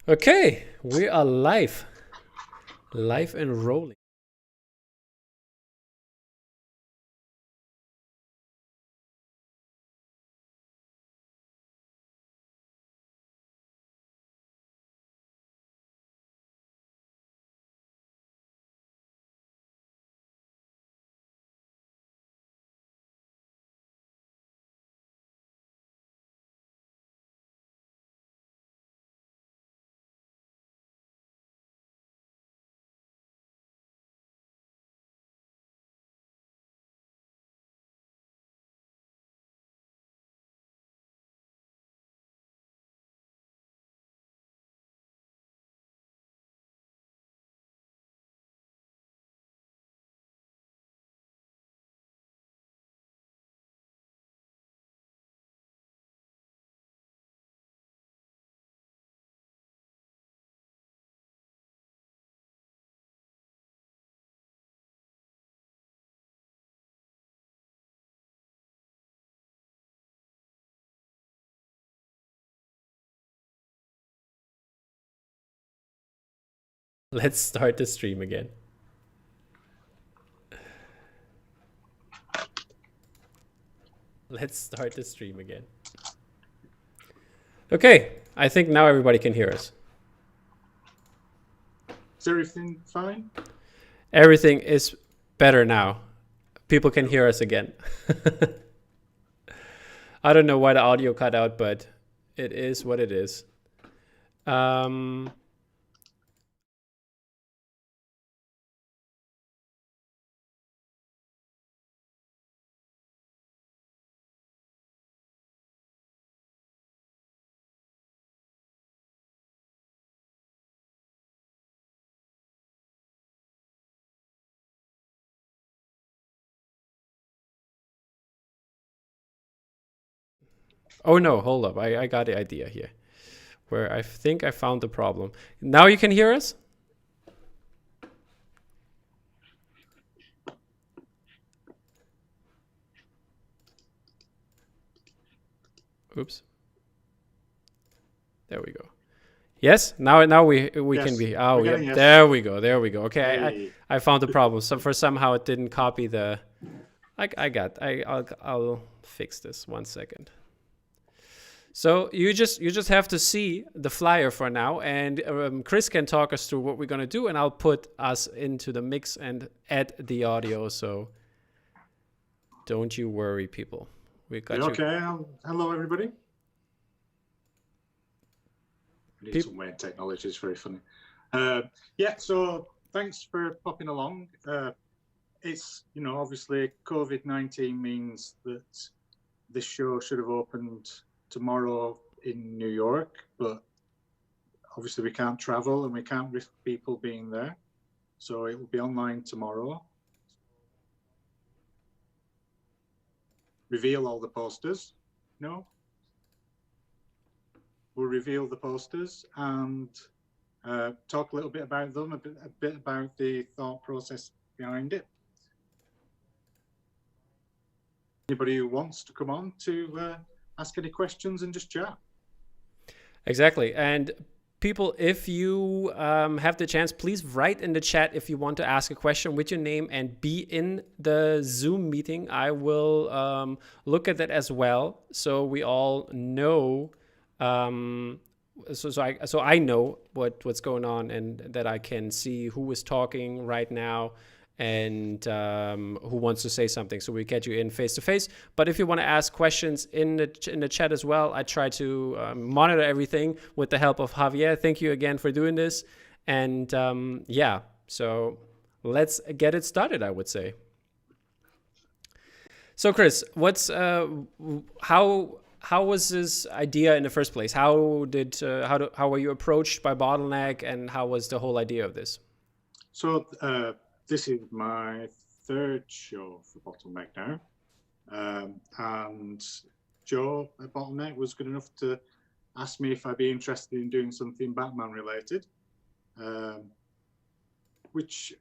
Okay, we are live and rolling. Let's start the stream again. Let's start the stream again. Okay, I think now everybody can hear us. Is everything fine? Everything is better now. People can hear us again. I don't know why the audio cut out, but it is what it is. Oh no, hold up. I got the idea here. Where I think I found the problem. Now you can hear us? Oops. There we go. Yes, now we yes. Can be. Oh yeah, yes. There we go. Okay, hey. I found the problem. So for somehow it didn't copy the. I'll fix this 1 second. So you just have to see the flyer for now, and Chris can talk us through what we're gonna do, and I'll put us into the mix and add the audio. So don't you worry, people. We got you. Okay. Hello, everybody. Some weird technology is very funny. Yeah, so thanks for popping along. It's, obviously COVID-19 means that this show should have opened tomorrow in New York, but obviously we can't travel and we can't risk people being there. So it will be online tomorrow. Reveal all the posters. No? We'll reveal the posters and talk a little bit about them, a bit about the thought process behind it. Anybody who wants to come on to ask any questions and just chat. Exactly. And people, if you have the chance, please write in the chat if you want to ask a question with your name and be in the Zoom meeting. I will look at that as well, so we all know. So I know what's going on, and that I can see who is talking right now and who wants to say something, so we get you in face to face. But if you want to ask questions in the chat as well, I try to monitor everything with the help of Javier. Thank you again for doing this, and yeah, so let's get it started, I would say. So Chris, what's how was this idea in the first place? How were you approached by Bottleneck, and how was the whole idea of this? So this is my third show for Bottleneck now, and Joe at Bottleneck was good enough to ask me if I'd be interested in doing something Batman related, which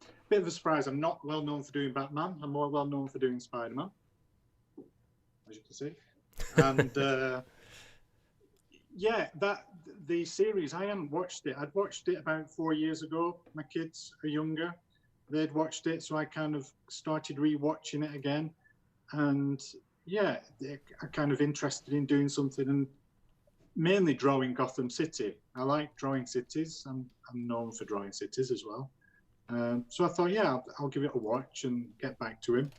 a bit of a surprise. I'm not well known for doing Batman. I'm more well known for doing Spider-Man, as you can see. And Yeah, the series, I hadn't watched it. I'd watched it about 4 years ago. My kids are younger. They'd watched it, so I kind of started rewatching it again. And yeah, I'm kind of interested in doing something, and mainly drawing Gotham City. I like drawing cities. I'm known for drawing cities as well. So I thought, yeah, I'll give it a watch and get back to him,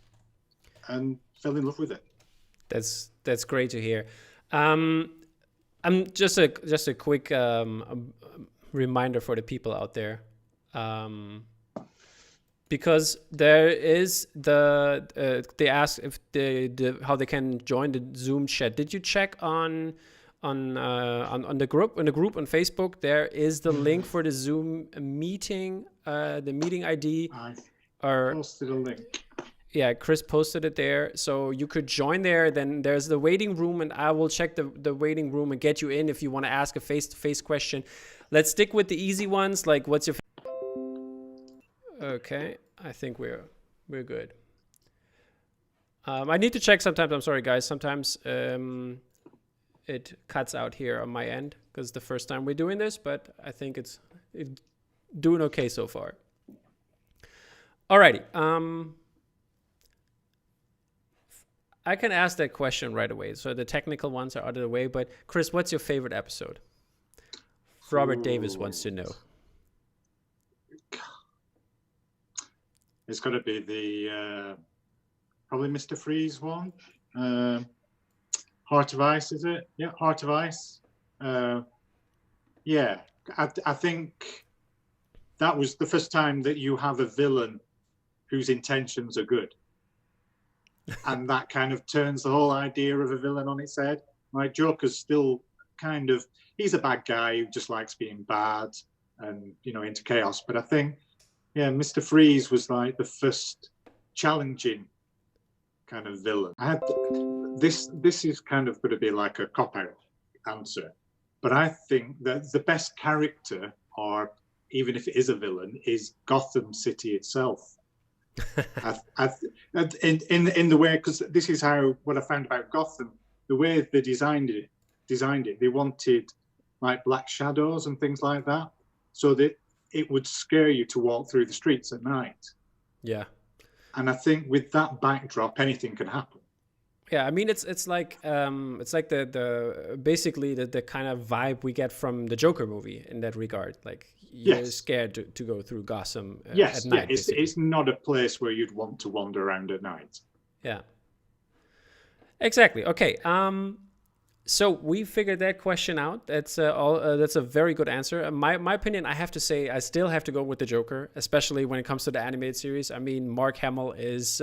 and fell in love with it. That's great to hear. I'm just a quick reminder for the people out there, because there is they ask if the how they can join the Zoom chat. Did you check on the group on Facebook? There is the link for the Zoom meeting, the meeting ID. I or posted a link. Yeah, Chris posted it there, so you could join there. Then there's the waiting room, and I will check the waiting room and get you in if you want to ask a face-to-face question. Let's stick with the easy ones, like what's your... Okay, I think we're good. I need to check sometimes. I'm sorry, guys. Sometimes it cuts out here on my end because the first time we're doing this, but I think it's doing okay so far. Alrighty. I can ask that question right away. So the technical ones are out of the way. But Chris, what's your favorite episode? Robert Davis wants to know. It's got to be the probably Mr. Freeze one. Heart of Ice, is it? Yeah, Heart of Ice. Yeah, I think that was the first time that you have a villain whose intentions are good. And that kind of turns the whole idea of a villain on its head. Like, Joker's still kind of, he's a bad guy who just likes being bad and, into chaos. But I think, yeah, Mr. Freeze was like the first challenging kind of villain. This is kind of going to be like a cop-out answer. But I think that the best character, or even if it is a villain, is Gotham City itself. In the way, because this is what I found about Gotham, the way they designed it, they wanted like black shadows and things like that, so that it would scare you to walk through the streets at night. Yeah. And I think with that backdrop, anything can happen. Yeah, I mean it's like the basically the kind of vibe we get from the Joker movie in that regard. Like, you're scared to go through Gotham at night. Yeah, it's not a place where you'd want to wander around at night. Yeah. Exactly. Okay. So we figured that question out. That's a very good answer. My opinion, I have to say, I still have to go with the Joker, especially when it comes to the animated series. I mean, Mark Hamill is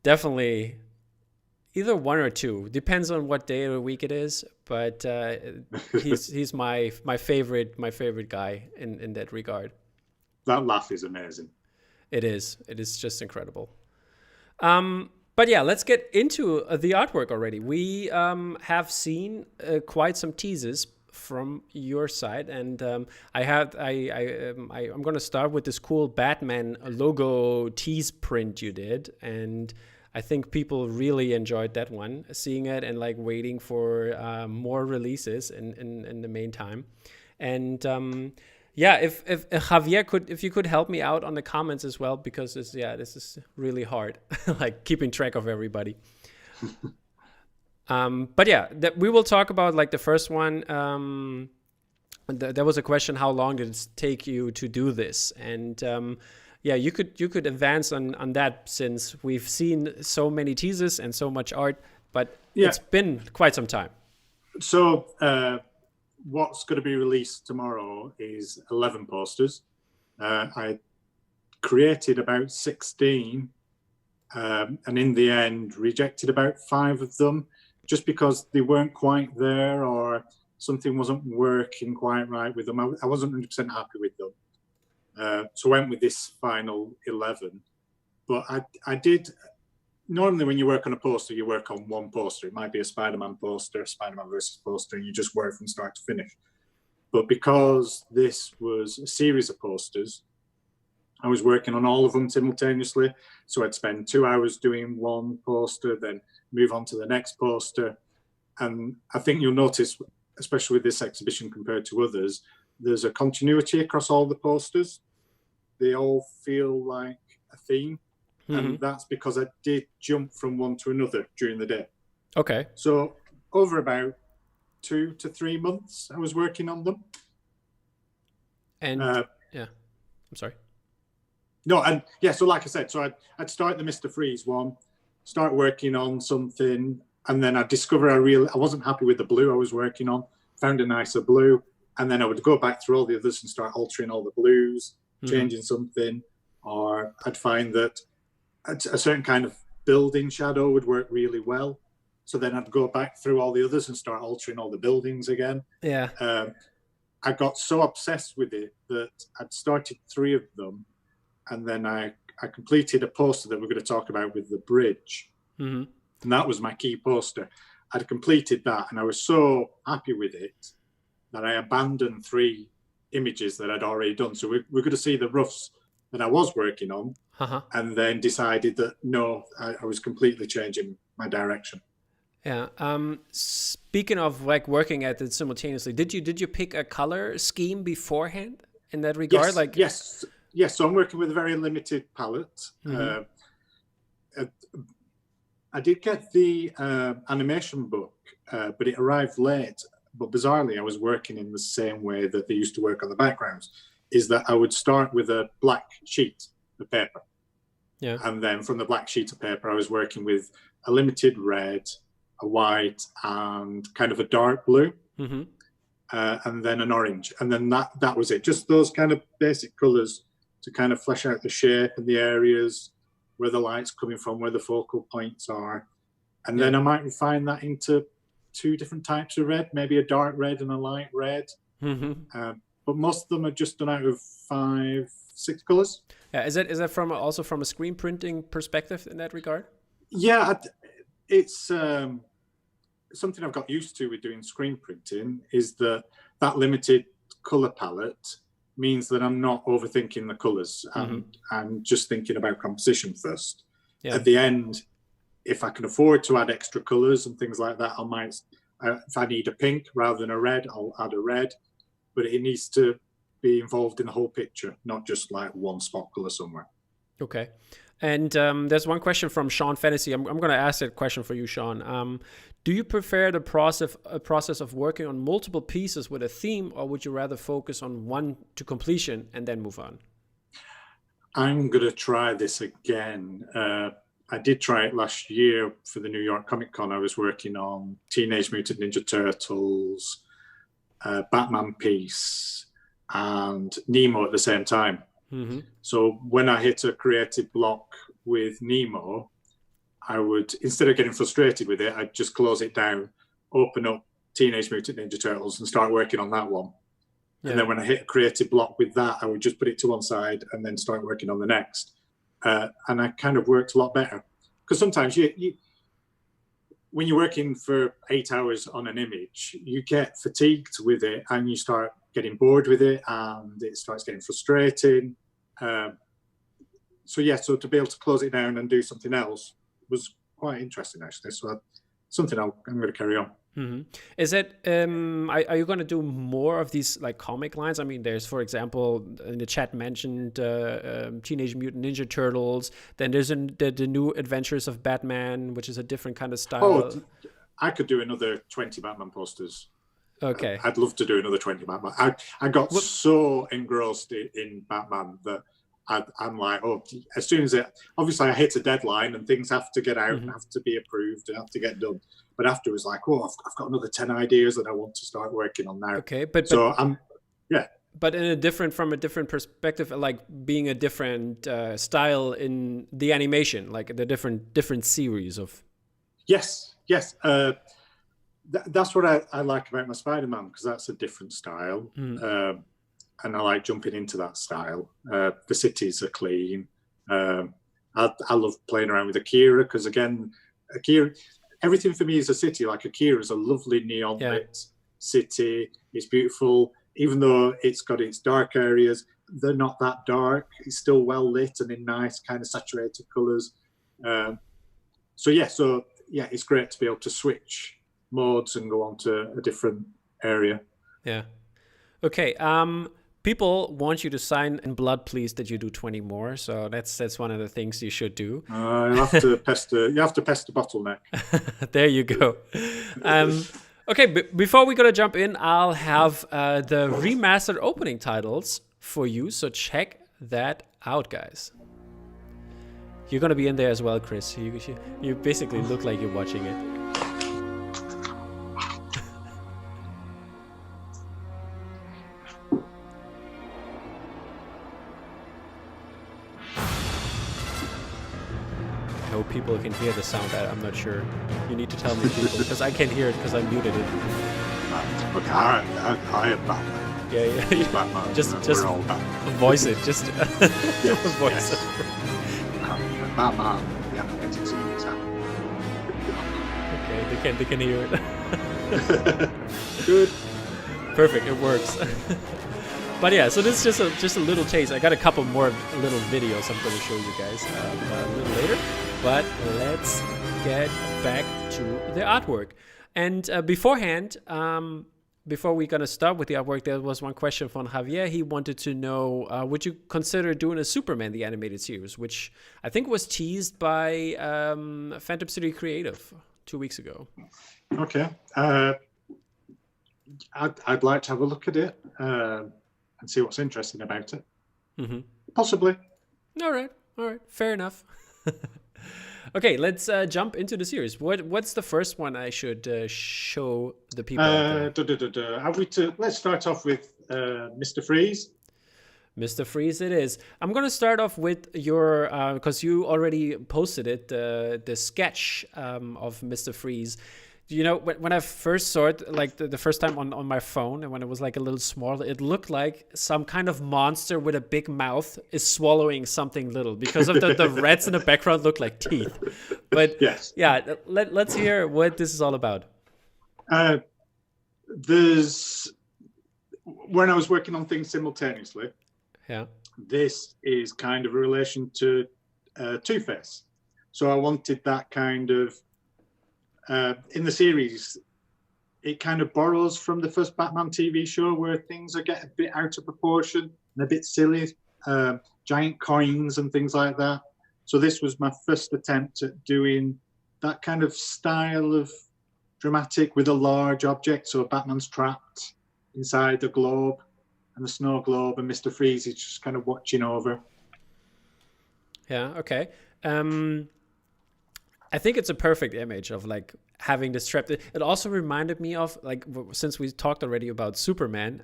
definitely either one or two, depends on what day of the week it is. But he's my favorite guy in that regard. That laugh is amazing. It is just incredible. But yeah, let's get into the artwork already. We have seen quite some teases from your side, and I'm going to start with this cool Batman logo tease print you did, and I think people really enjoyed that one, seeing it and like waiting for more releases in the meantime. And yeah, if Javier if you could help me out on the comments as well, because this is really hard, like keeping track of everybody. But yeah, we will talk about like the first one. There was a question: how long did it take you to do this? And yeah, you could advance on that, since we've seen so many teasers and so much art, but it's been quite some time. So what's going to be released tomorrow is 11 posters. I created about 16, and in the end rejected about 5 of them, just because they weren't quite there, or something wasn't working quite right with them. I wasn't 100% happy with them. So I went with this final 11. But I did, normally when you work on a poster, you work on one poster. It might be a Spider-Man poster, a Spider-Man versus poster, and you just work from start to finish. But because this was a series of posters, I was working on all of them simultaneously. So I'd spend 2 hours doing one poster, then move on to the next poster. And I think you'll notice especially with this exhibition compared to others, there's a continuity across all the posters. They all feel like a theme. And that's because I did jump from one to another during the day. Okay. So over about 2 to 3 months, I was working on them. And yeah, I'm sorry. No, and yeah, so like I said, so I'd start the Mr. Freeze one, start working on something, and then I'd discover I wasn't happy with the blue I was working on, found a nicer blue, and then I would go back through all the others and start altering all the blues, changing something, or I'd find that a certain kind of building shadow would work really well. So then I'd go back through all the others and start altering all the buildings again. Yeah. I got so obsessed with it that I'd started 3 of them, and then I completed a poster that we're going to talk about with the bridge. And that was my key poster. I'd completed that, and I was so happy with it that I abandoned 3 images that I'd already done. So we're going to see the roughs that I was working on, and then decided that no, I was completely changing my direction. Yeah. Speaking of like working at it simultaneously, did you pick a color scheme beforehand in that regard? Yes. So I'm working with a very limited palette. I did get the animation book, but it arrived late. But bizarrely, I was working in the same way that they used to work on the backgrounds, is that I would start with a black sheet of paper. Yeah. And then from the black sheet of paper, I was working with a limited red, a white, and kind of a dark blue, and then an orange. And then that was it. Just those kind of basic colors to kind of flesh out the shape and the areas, where the light's coming from, where the focal points are. And then I might refine that into 2 different types of red, maybe a dark red and a light red. But most of them are just done out of 5, 6 colors. Yeah, is that also from a screen printing perspective in that regard? Yeah, it's something I've got used to with doing screen printing, is that limited color palette means that I'm not overthinking the colors, and I'm just thinking about composition first. Yeah. At the end, if I can afford to add extra colors and things like that, I might, if I need a pink rather than a red, I'll add a red, but it needs to be involved in the whole picture, not just like one spot color somewhere. Okay. And there's one question from Sean Fantasy. I'm going to ask that question for you, Sean. Do you prefer the process of working on multiple pieces with a theme, or would you rather focus on one to completion and then move on? I'm going to try this again. I did try it last year for the New York Comic Con. I was working on Teenage Mutant Ninja Turtles, Batman piece, and Nemo at the same time. So when I hit a creative block with Nemo, I would, instead of getting frustrated with it, I'd just close it down, open up Teenage Mutant Ninja Turtles and start working on that one. Yeah. And then when I hit a creative block with that, I would just put it to one side and then start working on the next. And I kind of worked a lot better. Because sometimes when you're working for 8 hours on an image, you get fatigued with it and you start getting bored with it and it starts getting frustrating. So to be able to close it down and do something else was quite interesting, actually. So something I'm going to carry on. Is it, are you going to do more of these like comic lines? I mean, there's, for example, in the chat mentioned Teenage Mutant Ninja Turtles. Then there's the new Adventures of Batman, which is a different kind of style. Oh, I could do another 20 Batman posters. Okay. I'd love to do another 20 Batman. I got so engrossed in Batman that I'm like, oh, as soon as obviously I hit a deadline and things have to get out and have to be approved and have to get done. But afterwards, like, oh, I've got another 10 ideas that I want to start working on now. Okay, but from a different perspective, like being a different style in the animation, like the different series of. Yes. That's what I like about my Spider-Man, because that's a different style. And I like jumping into that style. The cities are clean. I love playing around with Akira, because again, everything for me is a city. Like Akira is a lovely neon lit city. It's beautiful, even though it's got its dark areas. They're not that dark. It's still well lit and in nice kind of saturated colors. So it's great to be able to switch modes and go on to a different area. Yeah. Okay. People want you to sign in blood, please, that you do 20 more. So that's one of the things you should do. You have to pester bottleneck. There you go. Okay, before we gonna jump in, I'll have the remastered opening titles for you. So check that out, guys. You're gonna be in there as well, Chris. You basically look like you're watching it. I hope people can hear the sound. I'm not sure. You need to tell me, people, because I can't hear it because I muted it. Okay, I am Batman. Yeah. He's Batman. Just We're all Batman. voice it. Just Yes, voice yes. it. Batman. The animated series. Okay, they can hear it. Good. Perfect, it works. But yeah, so this is just a little taste. I got a couple more little videos I'm going to show you guys a little later. But let's get back to the artwork. And beforehand, before we're going to start with the artwork, there was one question from Javier. He wanted to know, would you consider doing a Superman, the animated series, which I think was teased by Phantom City Creative 2 weeks ago. Okay. I'd like to have a look at it and see what's interesting about it. Mm-hmm. Possibly. All right. Fair enough. Okay, let's jump into the series. What's the first one I should show the people? Let's start off with Mr. Freeze. Mr. Freeze it is. I'm going to start off with your, because you already posted it, the sketch of Mr. Freeze. You know, when I first saw it, like the first time on my phone, and when it was like a little small, it looked like some kind of monster with a big mouth is swallowing something little, because of the reds in the background look like teeth. But yes. Yeah, let's hear what this is all about. When I was working on things simultaneously, yeah, this is kind of a relation to Two-Face. So I wanted that kind of, in the series, it kind of borrows from the first Batman TV show where things get a bit out of proportion and a bit silly, giant coins and things like that. So this was my first attempt at doing that kind of style of dramatic with a large object. So Batman's trapped inside the globe, and the snow globe, and Mr. Freeze is just kind of watching over. Yeah, okay. I think it's a perfect image of like having this trap. It also reminded me of, like, since we talked already about Superman,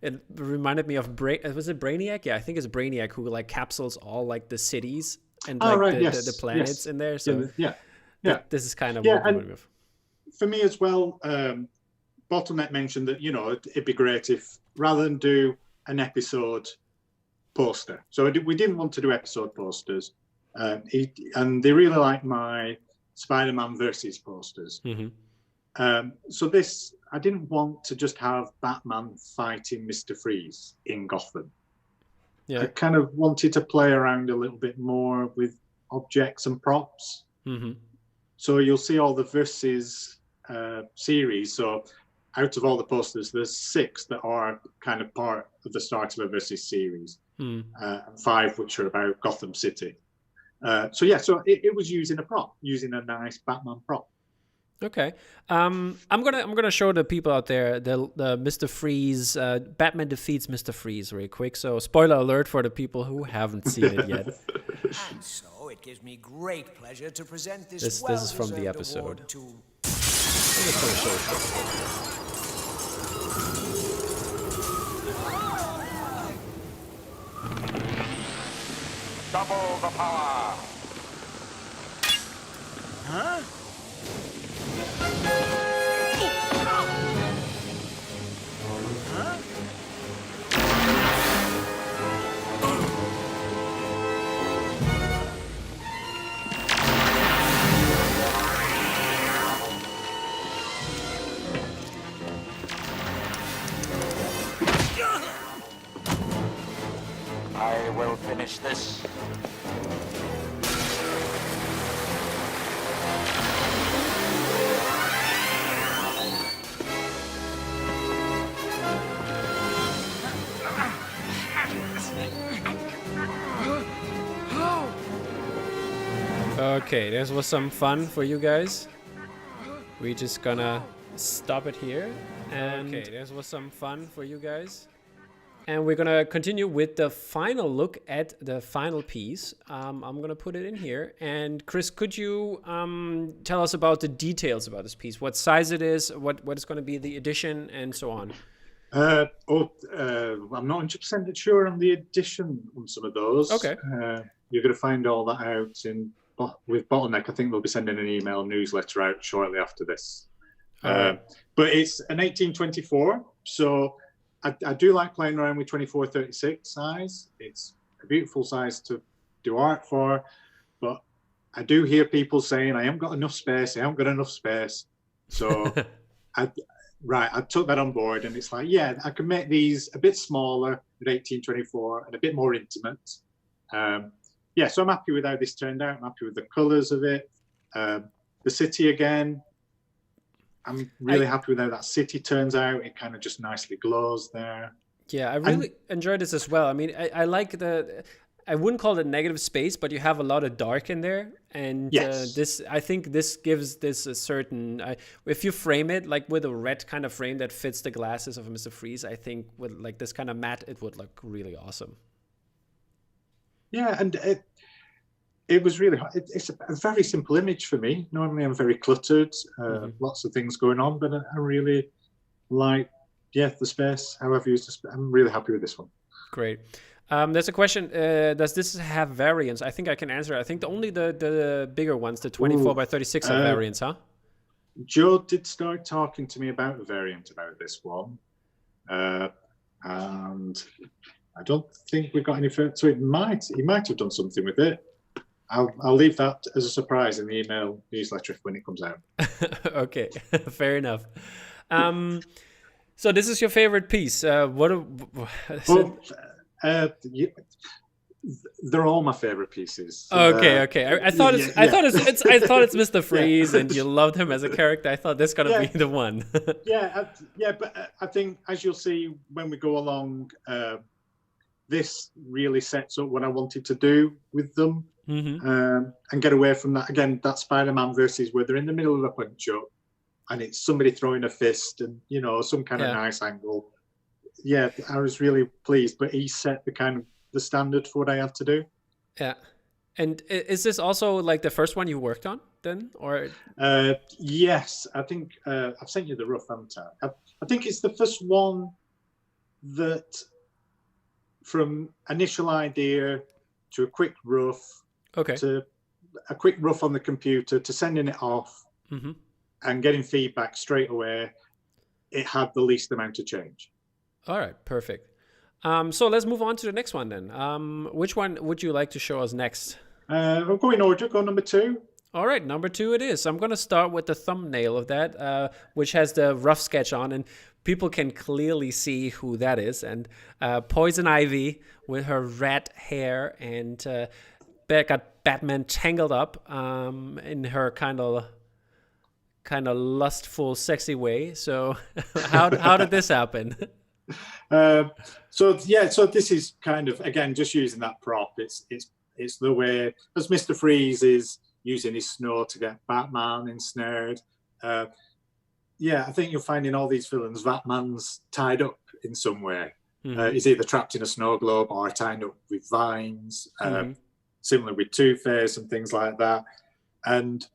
it reminded me of was it Brainiac? Yeah, I think it's Brainiac who like capsules all like the cities and like the planets in there. So yeah. This is kind of what I'm with. For me as well, Bottleneck mentioned that, you know, it'd be great if rather than do an episode poster. So we didn't want to do episode posters. And they really like my Spider-Man versus posters. Mm-hmm. So this, I didn't want to just have Batman fighting Mr. Freeze in Gotham. Yeah. I kind of wanted to play around a little bit more with objects and props. Mm-hmm. So you'll see all the versus series. So out of all the posters, there's 6 that are kind of part of the start of a versus series, and 5 which are about Gotham City. So it was using a nice Batman prop. Okay, I'm gonna show the people out there the Mr. Freeze, Batman defeats Mr. Freeze real quick. So spoiler alert for the people who haven't seen it yet. And so it gives me great pleasure to present this is from the episode. I'm just gonna show it. Double the power. Huh? I will finish this. Okay, this was some fun for you guys. We're just gonna stop it here. And okay, this was some fun for you guys. And we're gonna continue with the final look at the final piece. I'm gonna put it in here. And Chris, could you tell us about the details about this piece? What size it is, what is gonna be the edition, and so on? I'm not 100% sure on the edition on some of those. Okay. You're going to find all that out with Bottleneck. I think they'll be sending an email newsletter out shortly after this. But it's an 1824, so I do like playing around with 24-36 size. It's a beautiful size to do art for, but I do hear people saying I haven't got enough space. So I took that on board, and it's like, yeah, I can make these a bit smaller at 1824 and a bit more intimate. So I'm happy with how this turned out. I'm happy with the colours of it. The city again, I'm really happy with how that city turns out. It kind of just nicely glows there. Yeah, I really enjoyed this as well. I mean, I like I wouldn't call it negative space, but you have a lot of dark in there, and yes. I think this gives this a certain. If you frame it like with a red kind of frame that fits the glasses of Mr. Freeze, I think with like this kind of matte, it would look really awesome. Yeah, and it was really. It's a very simple image for me. Normally, I'm very cluttered, lots of things going on, but I really like the space. However, I'm really happy with this one. Great. There's a question. Does this have variants? I think I can answer. I think only the bigger ones, the 24x36 have variants, huh? Joe did start talking to me about a variant about this one, and I don't think we got any further. So he might have done something with it. I'll leave that as a surprise in the email newsletter when it comes out. Okay, fair enough. So this is your favorite piece. They're all my favorite pieces. Okay. I thought it's Mr. Freeze, and you loved him as a character. I thought this gonna be the one. But I think as you'll see when we go along, this really sets up what I wanted to do with them, and get away from that. Again, that Spider-Man versus where they're in the middle of a punch-up, and it's somebody throwing a fist, and some kind of nice angle. Yeah, I was really pleased, but he set the standard for what I had to do. Yeah. And is this also like the first one you worked on then, or? Yes, I think I've sent you the rough, haven't I? I think it's the first one that, from initial idea to a quick rough, to a quick rough on the computer, to sending it off and getting feedback straight away, it had the least amount of change. All right, perfect. So let's move on to the next one then. Which one would you like to show us next? We'll go in order. Go number 2. All right, number 2 it is. I'm going to start with the thumbnail of that, which has the rough sketch on, and people can clearly see who that is. And Poison Ivy with her red hair, and got Batman tangled up in her kind of lustful, sexy way. So how did this happen? So this is kind of, again, just using that prop. It's the way, as Mr. Freeze is using his snow to get Batman ensnared. I think you'll find in all these villains, Batman's tied up in some way. He's either trapped in a snow globe or tied up with vines, similar with Two-Face and things like that. And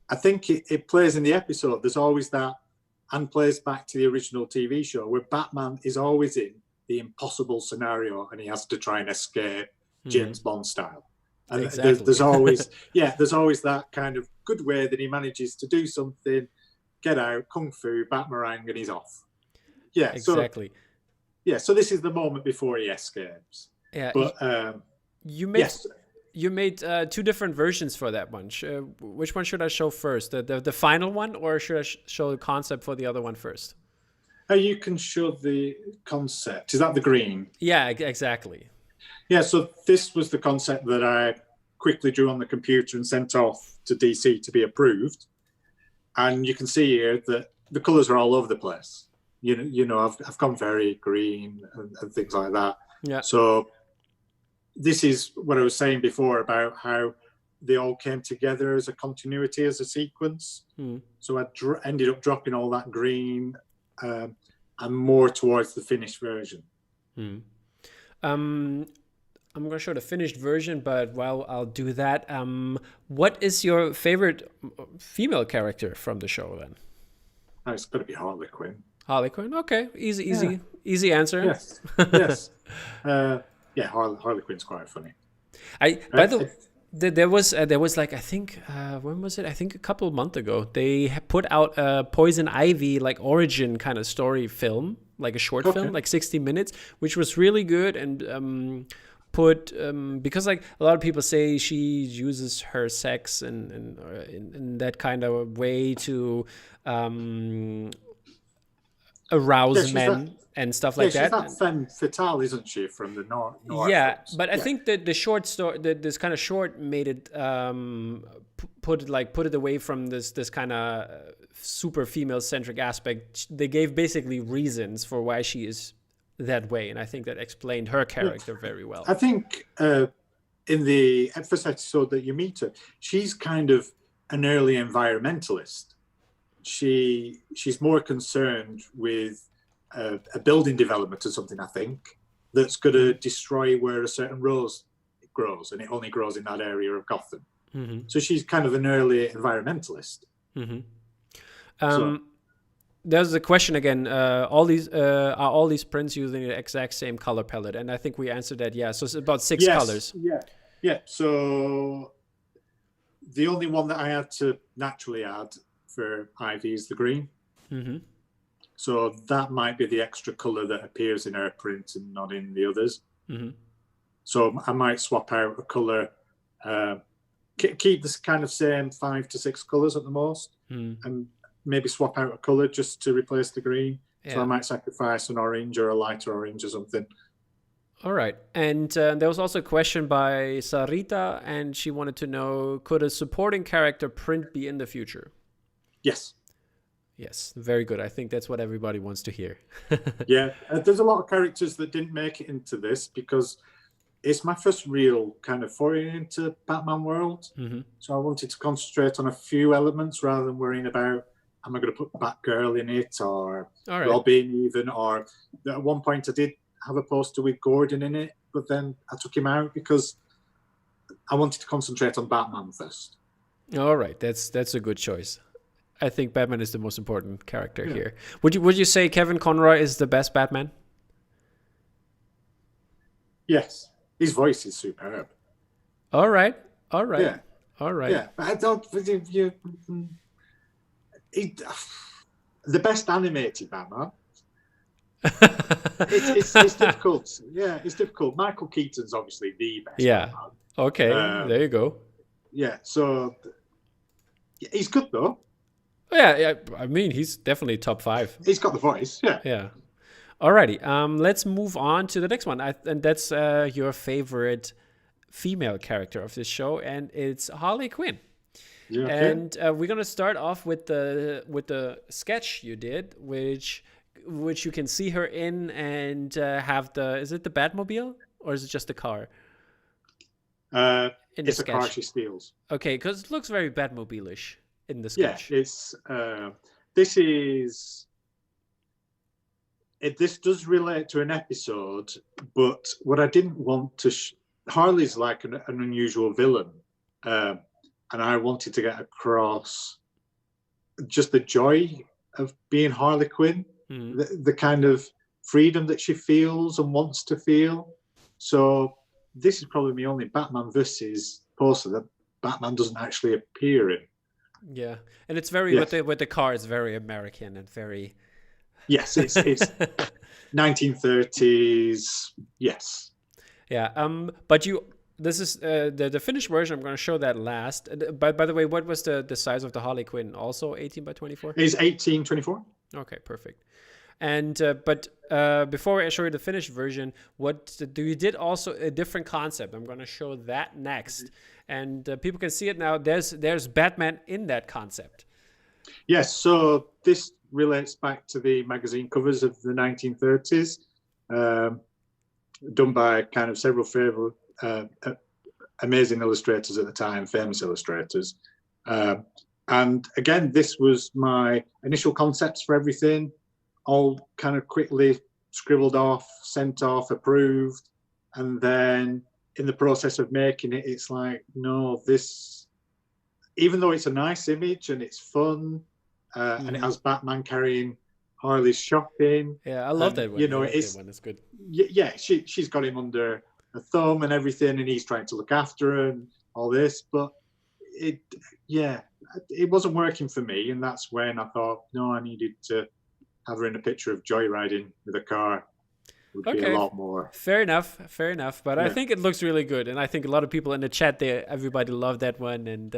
I think it plays in the episode. There's always that, and plays back to the original TV show, where Batman is always in the impossible scenario and he has to try and escape, James Bond style. And exactly. there's always that kind of good way that he manages to do something, get out, kung fu, Batmarang, and he's off. Yeah, exactly. So this is the moment before he escapes. Yeah, but you made 2 different versions for that one. Which one should I show first? The final one, or should I show the concept for the other one first? You can show the concept. Is that the green? Yeah, exactly. Yeah, so this was the concept that I quickly drew on the computer and sent off to DC to be approved. And you can see here that the colours are all over the place. I've gone very green and things like that. Yeah. So this is what I was saying before about how they all came together as a continuity, as a sequence. So I ended up dropping all that green and more towards the finished version. I'm going to show the finished version, but while I'll do that, what is your favorite female character from the show then? Oh, it's got to be Harley Quinn. Harley Quinn. Okay, easy answer. Yes, yes. Harley Quinn's quite funny. There was like, I think when was it? I think a couple of months ago they put out a Poison Ivy like origin kind of story film, like a short film, like 60 minutes, which was really good and because like a lot of people say she uses her sex and in that kind of way to arouse men and stuff like that. She's that femme fatale, isn't she, from the North? Yeah, but I think that the short story, this kind of short, made it put it away from this kind of super female centric aspect. They gave basically reasons for why she is that way, and I think that explained her character very well. I think in the first episode that you meet her, she's kind of an early environmentalist. She's more concerned with a building development or something, I think, that's going to destroy where a certain rose grows, and it only grows in that area of Gotham. So she's kind of an early environmentalist. There's a question again. Are all these prints using the exact same color palette? And I think we answered that. Yeah. So it's about 6 colors. Yeah. So the only one that I had to naturally add for Ivy is the green. So that might be the extra color that appears in her print and not in the others. So I might swap out a color, keep this kind of same 5 to 6 colors at the most, and maybe swap out a color just to replace the green. So I might sacrifice an orange or a lighter orange or something. All right. And there was also a question by Sarita, and she wanted to know, could a supporting character print be in the future? Yes. Yes, very good. I think that's what everybody wants to hear. Yeah, there's a lot of characters that didn't make it into this because it's my first real kind of foray into Batman world. So I wanted to concentrate on a few elements rather than worrying about, am I going to put Batgirl in it or Robin even? Or at one point I did have a poster with Gordon in it, but then I took him out because I wanted to concentrate on Batman first. All right, that's a good choice. I think Batman is the most important character here. Would you say Kevin Conroy is the best Batman? Yes, his voice is superb. All right. Yeah. All right. Yeah, but I don't. The best animated Batman. it's difficult. Yeah, it's difficult. Michael Keaton's obviously the best. Batman. Okay. There you go. Yeah. So he's good though. Yeah. I mean, he's definitely top 5. He's got the voice. Yeah. Yeah. Alrighty. Let's move on to the next one, and that's your favorite female character of this show, and it's Harley Quinn. Yeah, okay. And we're gonna start off with the sketch you did, which you can see her in, and have is it the Batmobile or is it just a car? It's a car she steals. Okay, because it looks very Batmobile-ish in the sketch. Yeah, it's this does relate to an episode, but what I didn't want to Harley's like an unusual villain, and I wanted to get across just the joy of being Harley Quinn, the kind of freedom that she feels and wants to feel. So this is probably my only Batman versus poster that Batman doesn't actually appear in. Yeah, and it's very with the car. It's very American and very. Yes, it's 1930s. Yes. Yeah. But this is the finished version. I'm going to show that last. By the way, what was the size of the Harley Quinn? Also 18 by 24. It's 1824. Okay, perfect. And but before I show you the finished version, you did also a different concept. I'm going to show that next, and people can see it now. There's Batman in that concept. Yes, so this relates back to the magazine covers of the 1930s, done by kind of several favorite amazing illustrators at the time, famous illustrators. And again, this was my initial concepts for everything, all kind of quickly scribbled off, sent off, approved. And then in the process of making it, it's like, no, this, even though it's a nice image and it's fun, and it has Batman carrying Harley's shopping. Yeah, I love that one. You know, it's that one. It's good. Yeah, she's got him under a thumb and everything, and he's trying to look after her and all this. But it wasn't working for me, and that's when I thought, no, I needed to have her in a picture of joyriding with a car. Would be a lot more. Fair enough. But I think it looks really good, and I think a lot of people in the chat there, everybody loved that one, and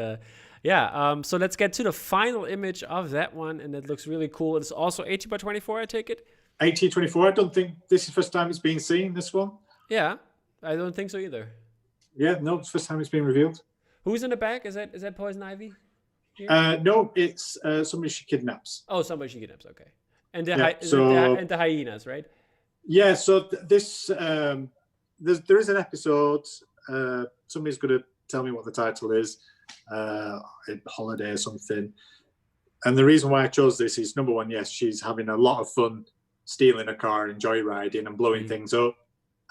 so let's get to the final image of that one, and it looks really cool. It's also 80 by 24, I take it. 80x24. I don't think this is the first time it's being seen. This one. Yeah, I don't think so either. Yeah, no, it's the first time it's been revealed. Who's in the back? Is that Poison Ivy? No, it's somebody she kidnaps. Oh, somebody she kidnaps. Okay, and the hyenas, right? Yeah. So this there is an episode. Somebody's going to tell me what the title is. Holiday or something. And the reason why I chose this is, number one, yes, she's having a lot of fun stealing a car and joyriding and blowing things up.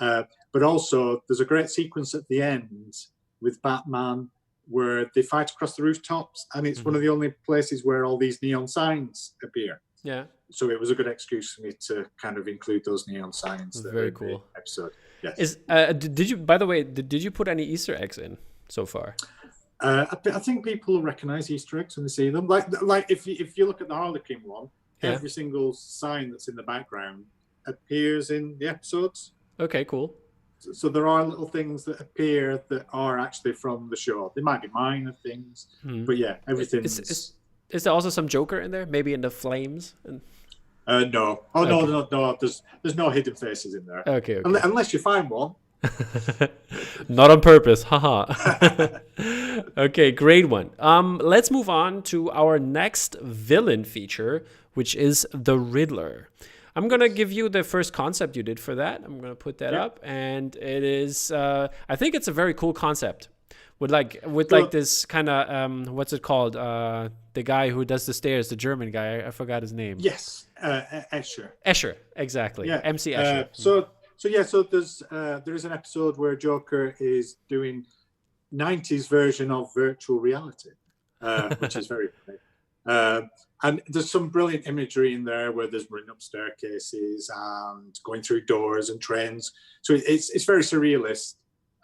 But also, there's a great sequence at the end with Batman where they fight across the rooftops, and it's one of the only places where all these neon signs appear. Yeah. So it was a good excuse for me to kind of include those neon signs. Very cool episode. Yes. Did you? By the way, did you put any Easter eggs in so far? I think people recognize Easter eggs when they see them. Like if you look at the Harlequin one, every single sign that's in the background appears in the episodes. Okay, cool. So there are little things that appear that are actually from the show. They might be minor things, but yeah, everything. Is there also some Joker in there? Maybe in the flames? No. Oh, okay. No. There's no hidden faces in there. Okay. Unless you find one. Not on purpose, haha. Okay, great one. Let's move on to our next villain feature, which is the Riddler. I'm gonna give you the first concept you did for that. I'm gonna put that up, and it is. I think it's a very cool concept. With this kind of what's it called? The guy who does the stairs, the German guy. I forgot his name. Yes, Escher. Escher, exactly. Yeah, MC Escher. So there is an episode where Joker is doing 90s version of virtual reality, which is very funny. And there's some brilliant imagery in there where there's running up staircases and going through doors and trains. So it's very surrealist.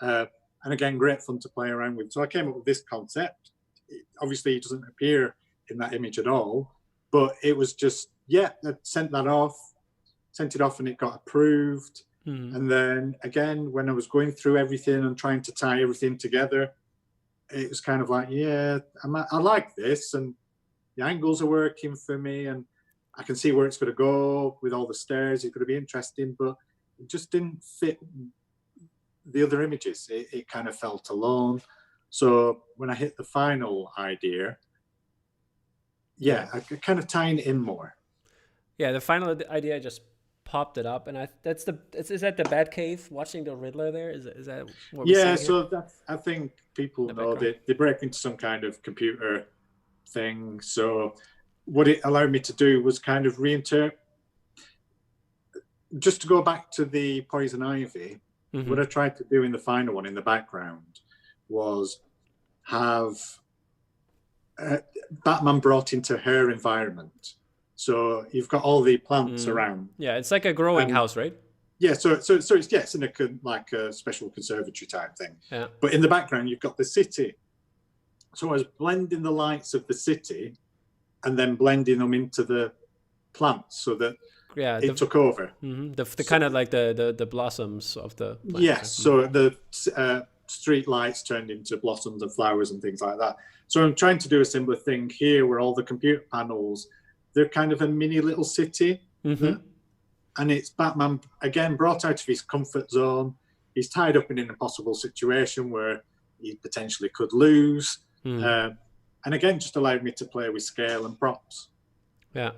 And again, great fun to play around with. So I came up with this concept. Obviously, it doesn't appear in that image at all, but it was just, I sent it off and it got approved. And then again, when I was going through everything and trying to tie everything together, it was kind of like, I like this, and the angles are working for me, and I can see where it's going to go with all the stairs. It's going to be interesting, but it just didn't fit the other images. It kind of felt alone. So when I hit the final idea, I could kind of tying it in more. Yeah, the final idea just popped it up, and is that the Batcave watching the Riddler there? Is that what we're seeing so I think people know they break into some kind of computer thing. So what it allowed me to do was kind of reinterpret, just to go back to the Poison Ivy. What I tried to do in the final one in the background was have Batman brought into her environment. So you've got all the plants around. Yeah, it's like a growing house, right? Yeah, so it's in a special conservatory type thing. Yeah. But in the background, you've got the city. So I was blending the lights of the city and then blending them into the plants so that it took over. The kind of like the blossoms of the plant. Yes, so the street lights turned into blossoms and flowers and things like that. So I'm trying to do a similar thing here where all the computer panels, they're kind of a mini little city. And it's Batman, again, brought out of his comfort zone. He's tied up in an impossible situation where he potentially could lose. And again, just allowed me to play with scale and props. Yeah.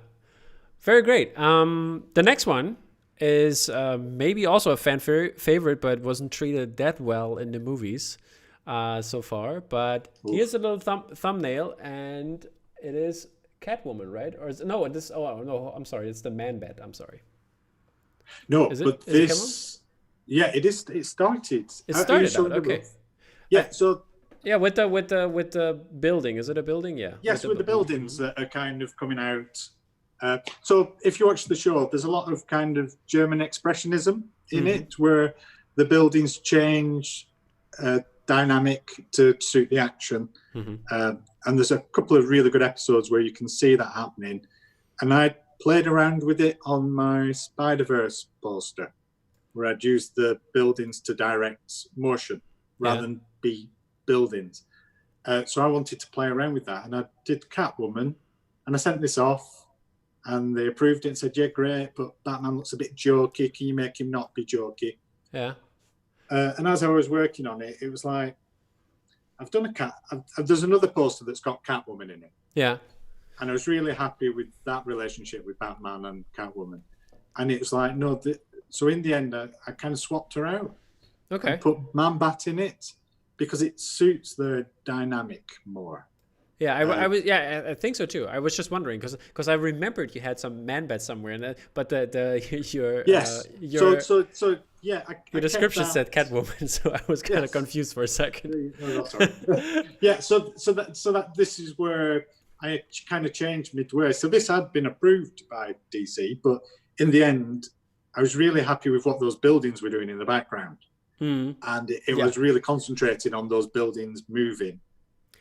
Very great. The next one is maybe also a fan favorite, but wasn't treated that well in the movies. so far. But here's a little thumbnail, and it is Catwoman, right? Or is no? This. Oh no, I'm sorry. It's the Man-Bat. I'm sorry. No, Is it? but Is it this. Yeah, it is. It started. It started out. Okay. Yeah. So. Yeah, with the building. Is it a building? Yeah. Yes, with the buildings that are kind of coming out. So if you watch the show, there's a lot of kind of German expressionism in it, where the buildings change dynamic to suit the action. And there's a couple of really good episodes where you can see that happening. And I played around with it on my Spider-Verse poster, where I'd use the buildings to direct motion rather than be buildings. So I wanted to play around with that, and I did Catwoman, and I sent this off, and they approved it and said, yeah, great, but Batman looks a bit jokey. Can you make him not be jokey? Yeah. And as I was working on it, it was like, I've done there's another poster that's got Catwoman in it. Yeah. And I was really happy with that relationship with Batman and Catwoman. And it was like, no, so in the end, I kind of swapped her out. Okay. And put Man-Bat in it, because it suits the dynamic more. Yeah, I think so too. I was just wondering because I remembered you had some Man-Bat somewhere, but your your description said Catwoman, so I was kind of confused for a second. No, sorry. Yeah, so that this is where I kind of changed midway. So this had been approved by DC, but in the end, I was really happy with what those buildings were doing in the background. And it was really concentrating on those buildings moving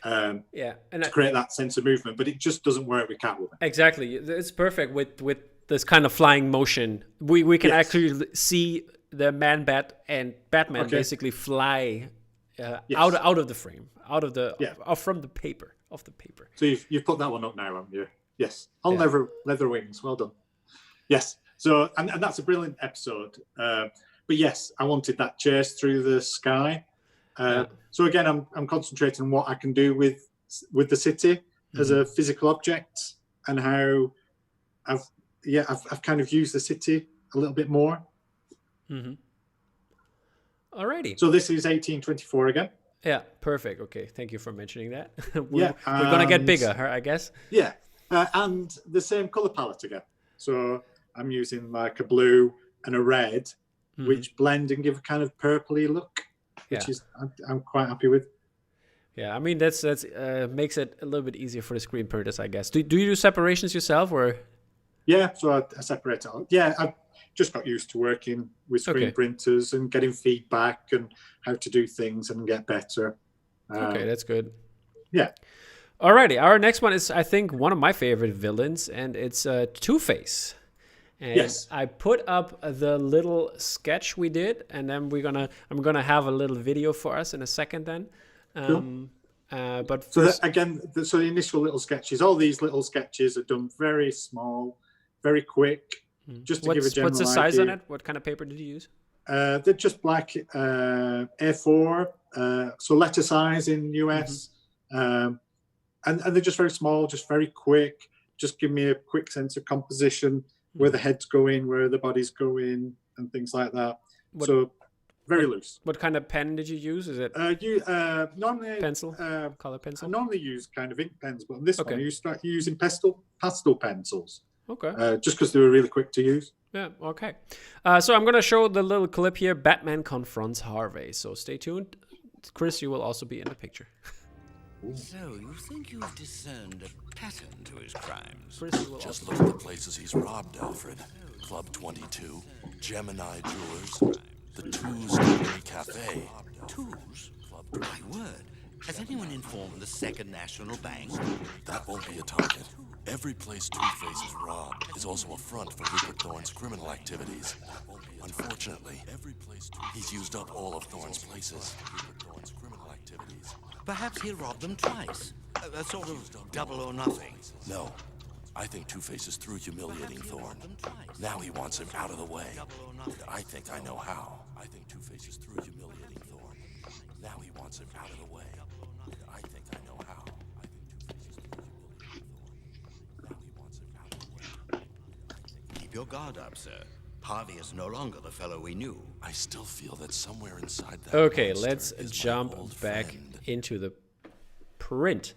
and to create that sense of movement, but it just doesn't work with Catwoman. Exactly. It's perfect with this kind of flying motion. We can actually see the Man-Bat and Batman basically fly out of the frame, from the paper, off the paper. So you've put that one up now, haven't you? Yes. On leather wings. Well done. Yes. So and that's a brilliant episode. But yes, I wanted that chase through the sky. So again, I'm concentrating on what I can do with the city as a physical object, and how I've kind of used the city a little bit more. Alrighty. So this is 1824 again. Yeah, perfect. Okay, thank you for mentioning that. we're gonna get bigger, I guess. Yeah, and the same color palette again. So I'm using like a blue and a red, which blend and give a kind of purpley look, which is I'm quite happy with. Yeah, I mean that's makes it a little bit easier for the screen printers, I guess. Do you do separations yourself, or? Yeah, so I separate it out. Yeah, I've just got used to working with screen printers and getting feedback and how to do things and get better. Okay, that's good. Yeah. Alrighty, our next one is, I think, one of my favorite villains, and it's Two-Face. And I put up the little sketch we did, and then I'm gonna have a little video for us in a second. Then, but first, so the initial little sketches, all these little sketches are done very small, very quick, just to give a general idea. What's the size on it? What kind of paper did you use? They're just black A4, so letter size in US, and they're just very small, just very quick. Just give me a quick sense of composition. Where the head's going, where the body's going, and things like that. So very loose. What kind of pen did you use? Is it normally pencil? Color pencil? I normally use kind of ink pens, but on this one you start using pastel pencils. Okay. Just because they were really quick to use. Yeah. Okay. So I'm gonna show the little clip here. Batman confronts Harvey. So stay tuned. Chris, you will also be in the picture. So, you think you've discerned a pattern to his crimes? Just look at the places he's robbed, Alfred. Club 22, Gemini Jewelers, the Two's Company Cafe. Two's? My word. Has anyone informed the Second National Bank? That won't be a target. Every place Two-Face is robbed is also a front for Rupert Thorne's criminal activities. Unfortunately, he's used up all of Thorne's places. Perhaps he'll rob them twice. A sort of double or nothing. No. I think Two-Face is through humiliating Thorne. Now he wants him out of the way. And I think I know how. I think Two-Face is through humiliating Thorne. Now he wants him out of the way. And I think I know how. I think Two-Face is through humiliating Thorne. Now he wants him out of the way. Keep your guard up, sir. Harvey is no longer the fellow we knew. I still feel that somewhere inside that Okay, monster let's is my jump old back friend. into the print.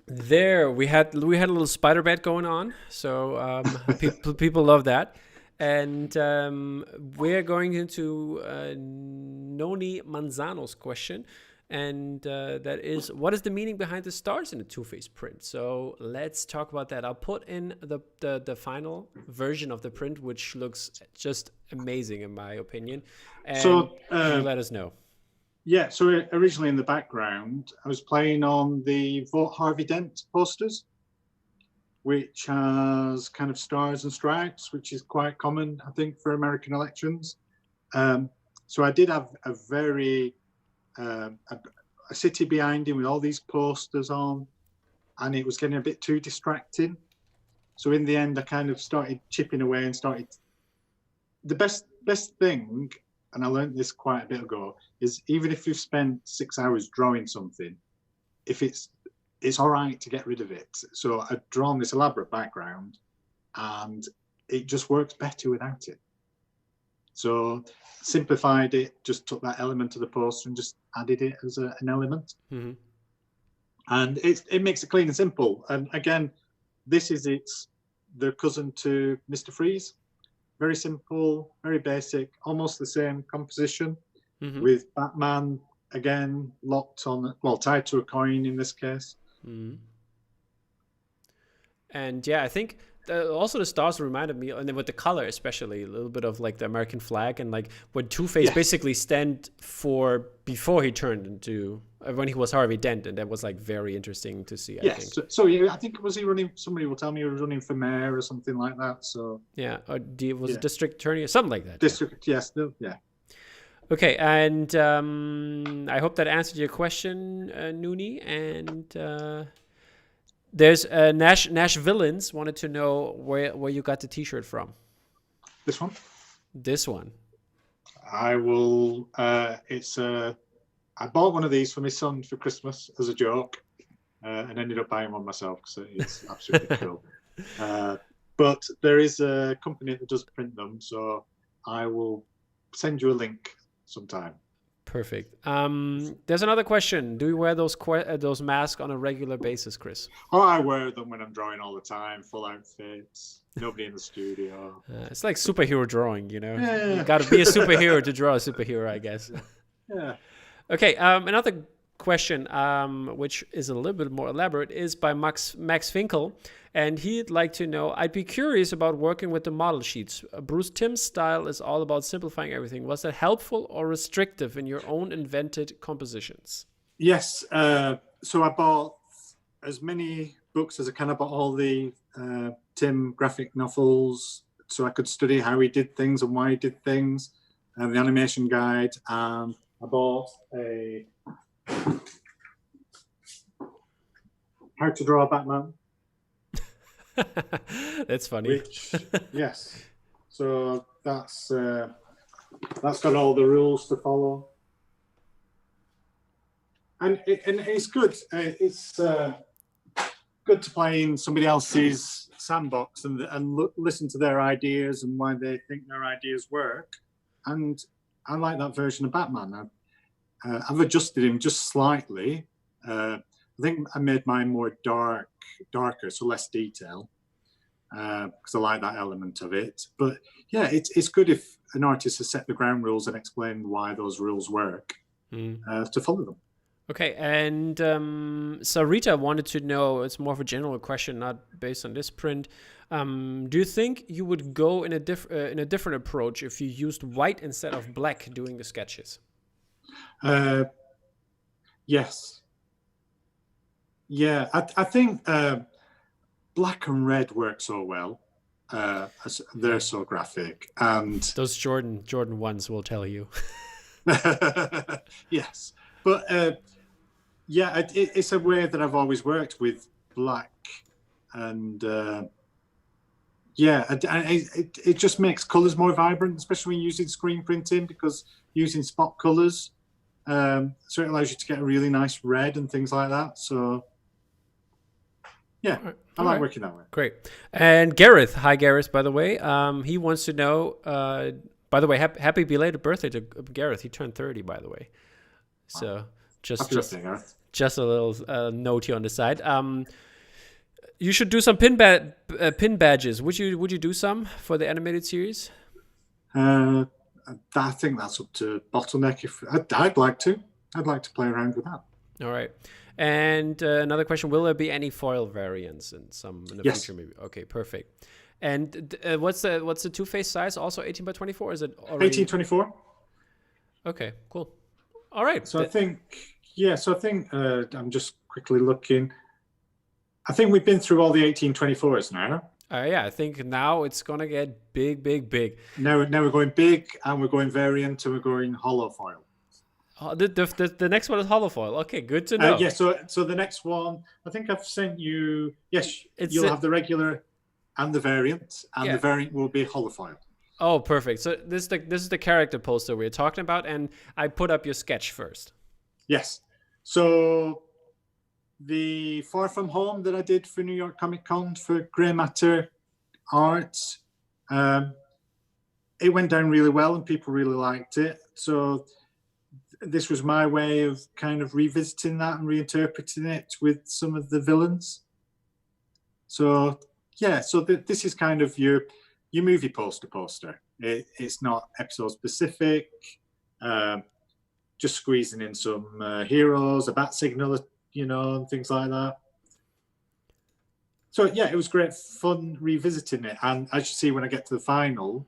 There we had a little spider bat going on, so people love that. And we're going into Noni Manzano's question, and that is, what is the meaning behind the stars in the Two-Face print? So let's talk about that. I'll put in the final version of the print, which looks just amazing in my opinion. And So, you let us know. Yeah, so originally in the background, I was playing on the Vote Harvey Dent posters, which has kind of stars and stripes, which is quite common, I think, for American elections. So I did have a very a city behind him with all these posters on, and it was getting a bit too distracting. So in the end, I kind of started chipping away and started. The best thing, and I learned this quite a bit ago, is even if you've spent 6 hours drawing something, if it's all right to get rid of it. So I've drawn this elaborate background, and it just works better without it. So simplified it, just took that element of the poster and just added it as an element. Mm-hmm. And it makes it clean and simple. And again, this is the cousin to Mr. Freeze. Very simple, very basic, almost the same composition, with Batman again locked on, well, tied to a coin in this case. Mm-hmm. And yeah, I think also the stars reminded me, and then with the color especially, a little bit of like the American flag, and like what Two-Face basically stand for before he turned into, when he was Harvey Dent, and that was like very interesting to see. Yes, I think. so yeah, I think, was he running? Somebody will tell me he was running for mayor or something like that. So yeah, or was it district attorney or something like that? District, yes, yeah. Okay, and I hope that answered your question, Nooney. And there's Nash Villains wanted to know where you got the T-shirt from. This one. This one. I will. I bought one of these for my son for Christmas as a joke, and ended up buying one myself because it's absolutely cool. But there is a company that does print them, so I will send you a link sometime. Perfect. There's another question. Do you wear those masks on a regular basis, Chris? Oh, I wear them when I'm drawing all the time, full outfits, nobody in the studio. It's like superhero drawing, you know? Yeah. You got to be a superhero to draw a superhero, I guess. Yeah. Okay, another question, which is a little bit more elaborate, is by Max Finkel. And he'd like to know, I'd be curious about working with the model sheets. Bruce Timm's style is all about simplifying everything. Was that helpful or restrictive in your own invented compositions? Yes. So I bought as many books as I can. I bought all the Tim graphic novels so I could study how he did things and why he did things, and the animation guide. And I bought a How to Draw a Batman. That's funny. Which, yes. So that's got all the rules to follow, and it's good. It's good to play in somebody else's sandbox and listen to their ideas and why they think their ideas work. And I like that version of Batman. I've adjusted him just slightly. I think I made mine more darker, so less detail, because I like that element of it. But yeah, it's good if an artist has set the ground rules and explained why those rules work, to follow them. Okay, and Sarita wanted to know, it's more of a general question, not based on this print. Do you think you would go in a different approach if you used white instead of black doing the sketches? Yes. Yeah, I think black and red work so well. They're so graphic, and those Jordan ones will tell you. Yes, but yeah, it's a way that I've always worked with black, and yeah, it just makes colors more vibrant, especially when using screen printing, because using spot colors, so it allows you to get a really nice red and things like that. So Yeah, All I like right. working that way. Great. And Gareth, hi Gareth, by the way. He wants to know, by the way, happy belated birthday to Gareth. He turned 30, by the way. So Happy birthday, Gareth. just a little note here on the side. You should do some pin badges. Would you do some for the animated series? I think that's up to Bottleneck. If I'd like to play around with that. All right. And another question: will there be any foil variants in the Yes. future? Maybe. Okay, perfect. And what's the Two-Face size? Also 18 by 24? Is it already 1824. Okay, cool. All right. So I think I'm just quickly looking. I think we've been through all the 1824s now. Yeah, I think now it's gonna get big, big, big. Now we're going big, and we're going variant, and we're going hollow foil. The next one is holofoil. Okay, good to know. Yeah. So the next one, I think I've sent you. Yes, you'll have the regular and the variant, and the variant will be hollow foil. Oh, perfect. So this is the character poster we're talking about, and I put up your sketch first. Yes. So the Far From Home that I did for New York Comic Con for Grey Matter Arts, it went down really well, and people really liked it. So this was my way of kind of revisiting that and reinterpreting it with some of the villains. So yeah, so this is kind of your movie poster. It's not episode specific. Just squeezing in some heroes, a bat signal, and things like that. So yeah, it was great fun revisiting it. And as you see, when I get to the final,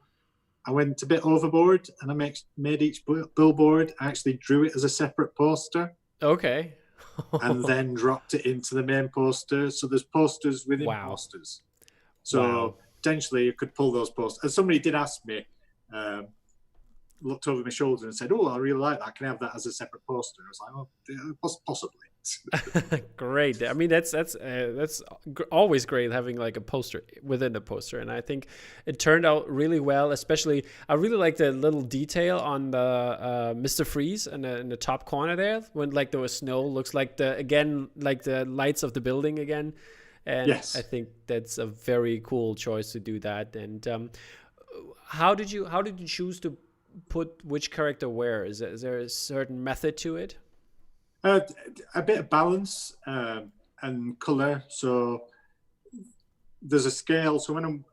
I went a bit overboard, and I made each billboard. I actually drew it as a separate poster. Okay. And then dropped it into the main poster. So there's posters within posters. So potentially you could pull those posters. And somebody did ask me, looked over my shoulder and said, "Oh, I really like that. Can I have that as a separate poster?" I was like, "Oh, yeah, possibly." Great. I mean, that's always great having like a poster within a poster, and I think it turned out really well. Especially, I really like the little detail on the Mr. Freeze in the top corner there, when like there was snow. Looks like the lights of the building again, and yes. I think that's a very cool choice to do that. And how did you choose to put which character where? Is there a certain method to it? A bit of balance and color. So there's a scale. So when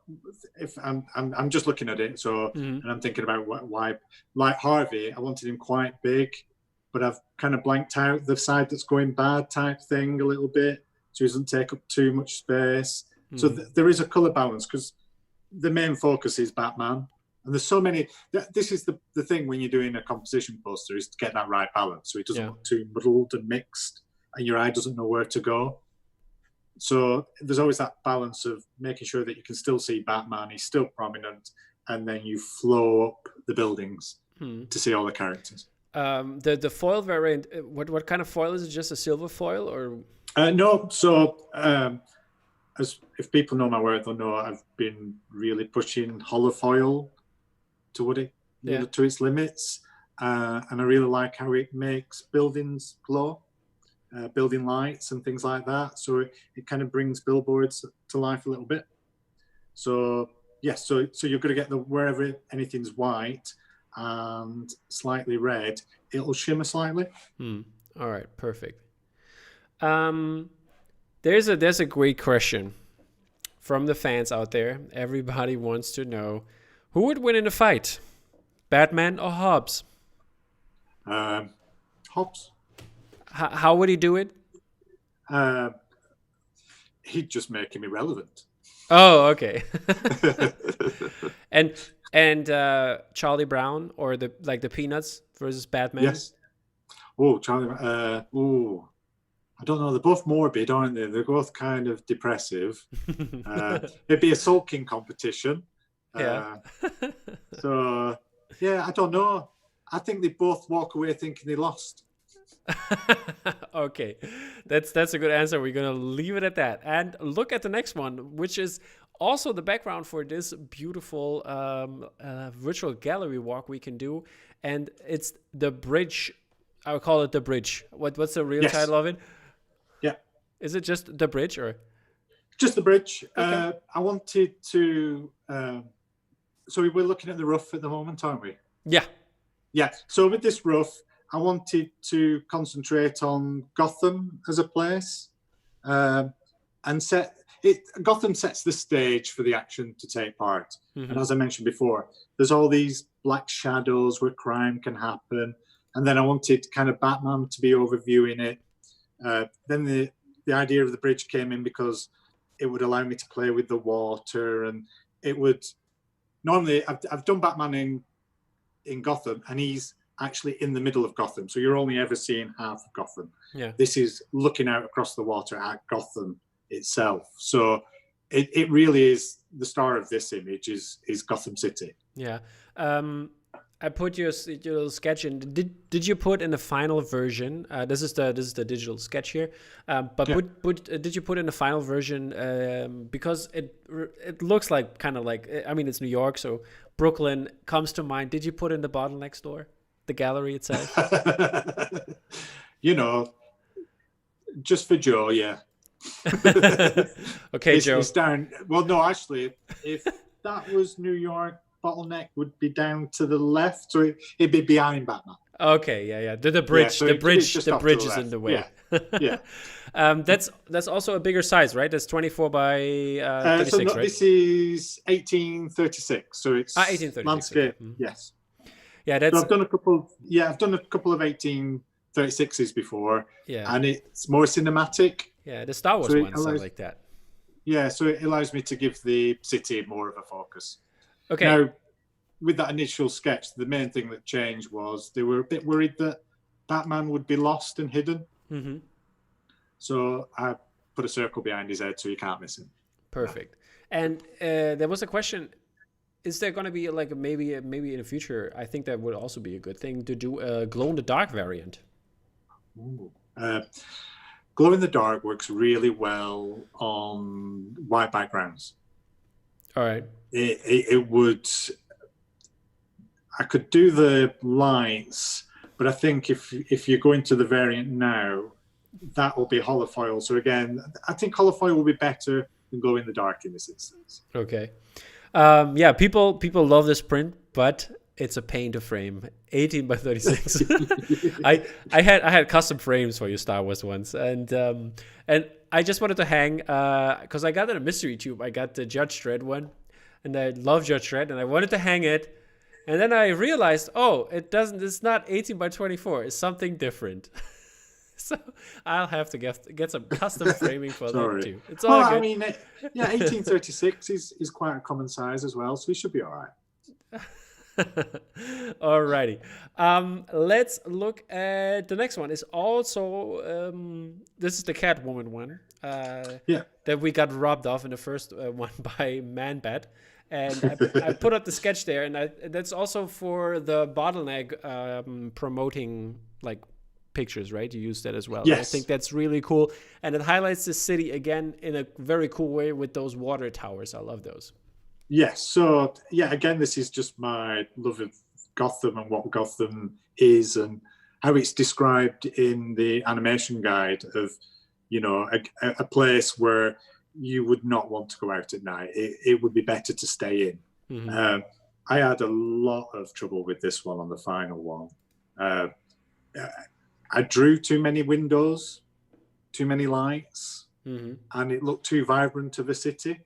I'm just looking at it. So and I'm thinking about why, like Harvey, I wanted him quite big, but I've kind of blanked out the side that's going bad type thing a little bit, so he doesn't take up too much space. So there is a color balance, because the main focus is Batman. And there's so many. This is the thing when you're doing a composition poster, is to get that right balance, so it doesn't look too muddled and mixed, and your eye doesn't know where to go. So there's always that balance of making sure that you can still see Batman, he's still prominent, and then you flow up the buildings to see all the characters. The foil variant. What kind of foil is it? Just a silver foil, or? No. So as if people know my work, they'll know I've been really pushing hollow foil to its limits, and I really like how it makes buildings glow, building lights and things like that. So it kind of brings billboards to life a little bit. So yes, so you're going to get wherever anything's white and slightly red, it'll shimmer slightly. All right, perfect. There's a great question from the fans out there. Everybody wants to know, who would win in a fight, Batman or Hobbs? Hobbs. How would he do it? He'd just make him irrelevant. Oh, okay. and Charlie Brown, or the Peanuts versus Batman? Yes. Oh, Charlie. I don't know. They're both morbid, aren't they? They're both kind of depressive. It'd be a sulking competition. Yeah. So, yeah, I don't know. I think they both walk away thinking they lost. Okay, that's a good answer. We're gonna leave it at that, and look at the next one, which is also the background for this beautiful virtual gallery walk we can do, and it's the bridge. I would call it the bridge. What's the real title of it? Yeah. Is it just the bridge, or? Just the bridge. Okay. I wanted to. So we're looking at the roof at the moment, aren't we? Yeah. Yeah. So with this roof, I wanted to concentrate on Gotham as a place, and set it. Gotham sets the stage for the action to take part. And as I mentioned before, there's all these black shadows where crime can happen. And then I wanted kind of Batman to be overviewing it. Then the idea of the bridge came in because it would allow me to play with the water, and it would. Normally, I've done Batman in Gotham, and he's actually in the middle of Gotham, so you're only ever seeing half of Gotham. Yeah. This is looking out across the water at Gotham itself. So it really is the star of this image is Gotham City. Yeah. I put your little sketch in. Did you put in the final version? This is the digital sketch here. But yeah. Did you put in the final version? Because it looks like kind of like, I mean, it's New York, so Brooklyn comes to mind. Did you put in the bottle next door, the gallery itself? You know, just for Joe, yeah. Okay, Joe. It's down. Well, no, actually, if that was New York, bottleneck would be down to the left, so it'd be behind Batman. Okay, yeah. The bridge, Yeah, so the bridge the is in the way. Yeah. Yeah. That's also a bigger size, right? That's 24 by 36, right? This is 1836, so it's 1836, landscape. okay. Yes. Yeah, that's. So I've done a couple. Yeah, I've done a couple of 1836s before. Yeah. And it's more cinematic. Yeah, the Star Wars ones are like that. Yeah, so it allows me to give the city more of a focus. Okay. Now, with that initial sketch, the main thing that changed was they were a bit worried that Batman would be lost and hidden. Mm-hmm. So I put a circle behind his head so you can't miss him. Perfect. And there was a question: is there going to be like maybe in the future? I think that would also be a good thing to do a glow in the dark variant. Glow in the dark works really well on white backgrounds. All right. It would. I could do the lights, but I think if you go into the variant now, that will be holofoil. So again, I think holofoil will be better than glow in the dark in this instance. Okay. Yeah, people love this print, but it's a pain to frame. 18 by 36. I had custom frames for your Star Wars ones, and I just wanted to hang because I got it in a mystery tube. I got the Judge Dredd one, and I love Judge Dredd, and I wanted to hang it, and then I realized, it's not 18 by 24. It's something different. So I'll have to get some custom framing for that too. It's all good. I mean, 1836 is quite a common size as well, so we should be all right. Alrighty. Let's look at the next one. Is also this is the Catwoman one. That we got robbed off in the first one by Man-Bat. And I put up the sketch there, and that's also for the bottleneck promoting like pictures, right? You use that as well. Yes. I think that's really cool, and it highlights the city again in a very cool way with those water towers. I love those. Yes. So again, this is just my love of Gotham and what Gotham is and how it's described in the animation guide of, a place where you would not want to go out at night. It would be better to stay in. Mm-hmm. I had a lot of trouble with this one on the final one. I drew too many windows, too many lights, and it looked too vibrant of a city.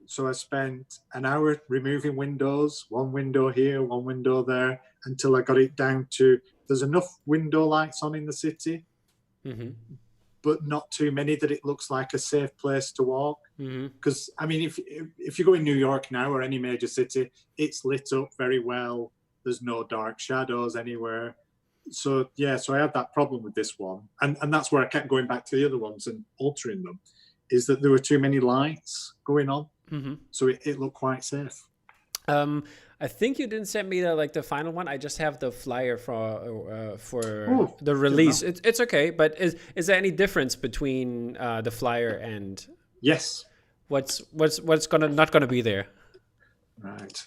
So I spent an hour removing windows, one window here, one window there, until I got it down to there's enough window lights on in the city, but not too many that it looks like a safe place to walk. Because, I mean, if you go in New York now or any major city, it's lit up very well. There's no dark shadows anywhere. So I had that problem with this one. And that's where I kept going back to the other ones and altering them, is that there were too many lights going on. So it looked quite safe. I think you didn't send me the final one. I just have the flyer for the release. It's okay, but is there any difference between the flyer and yes? What's not gonna be there? Right.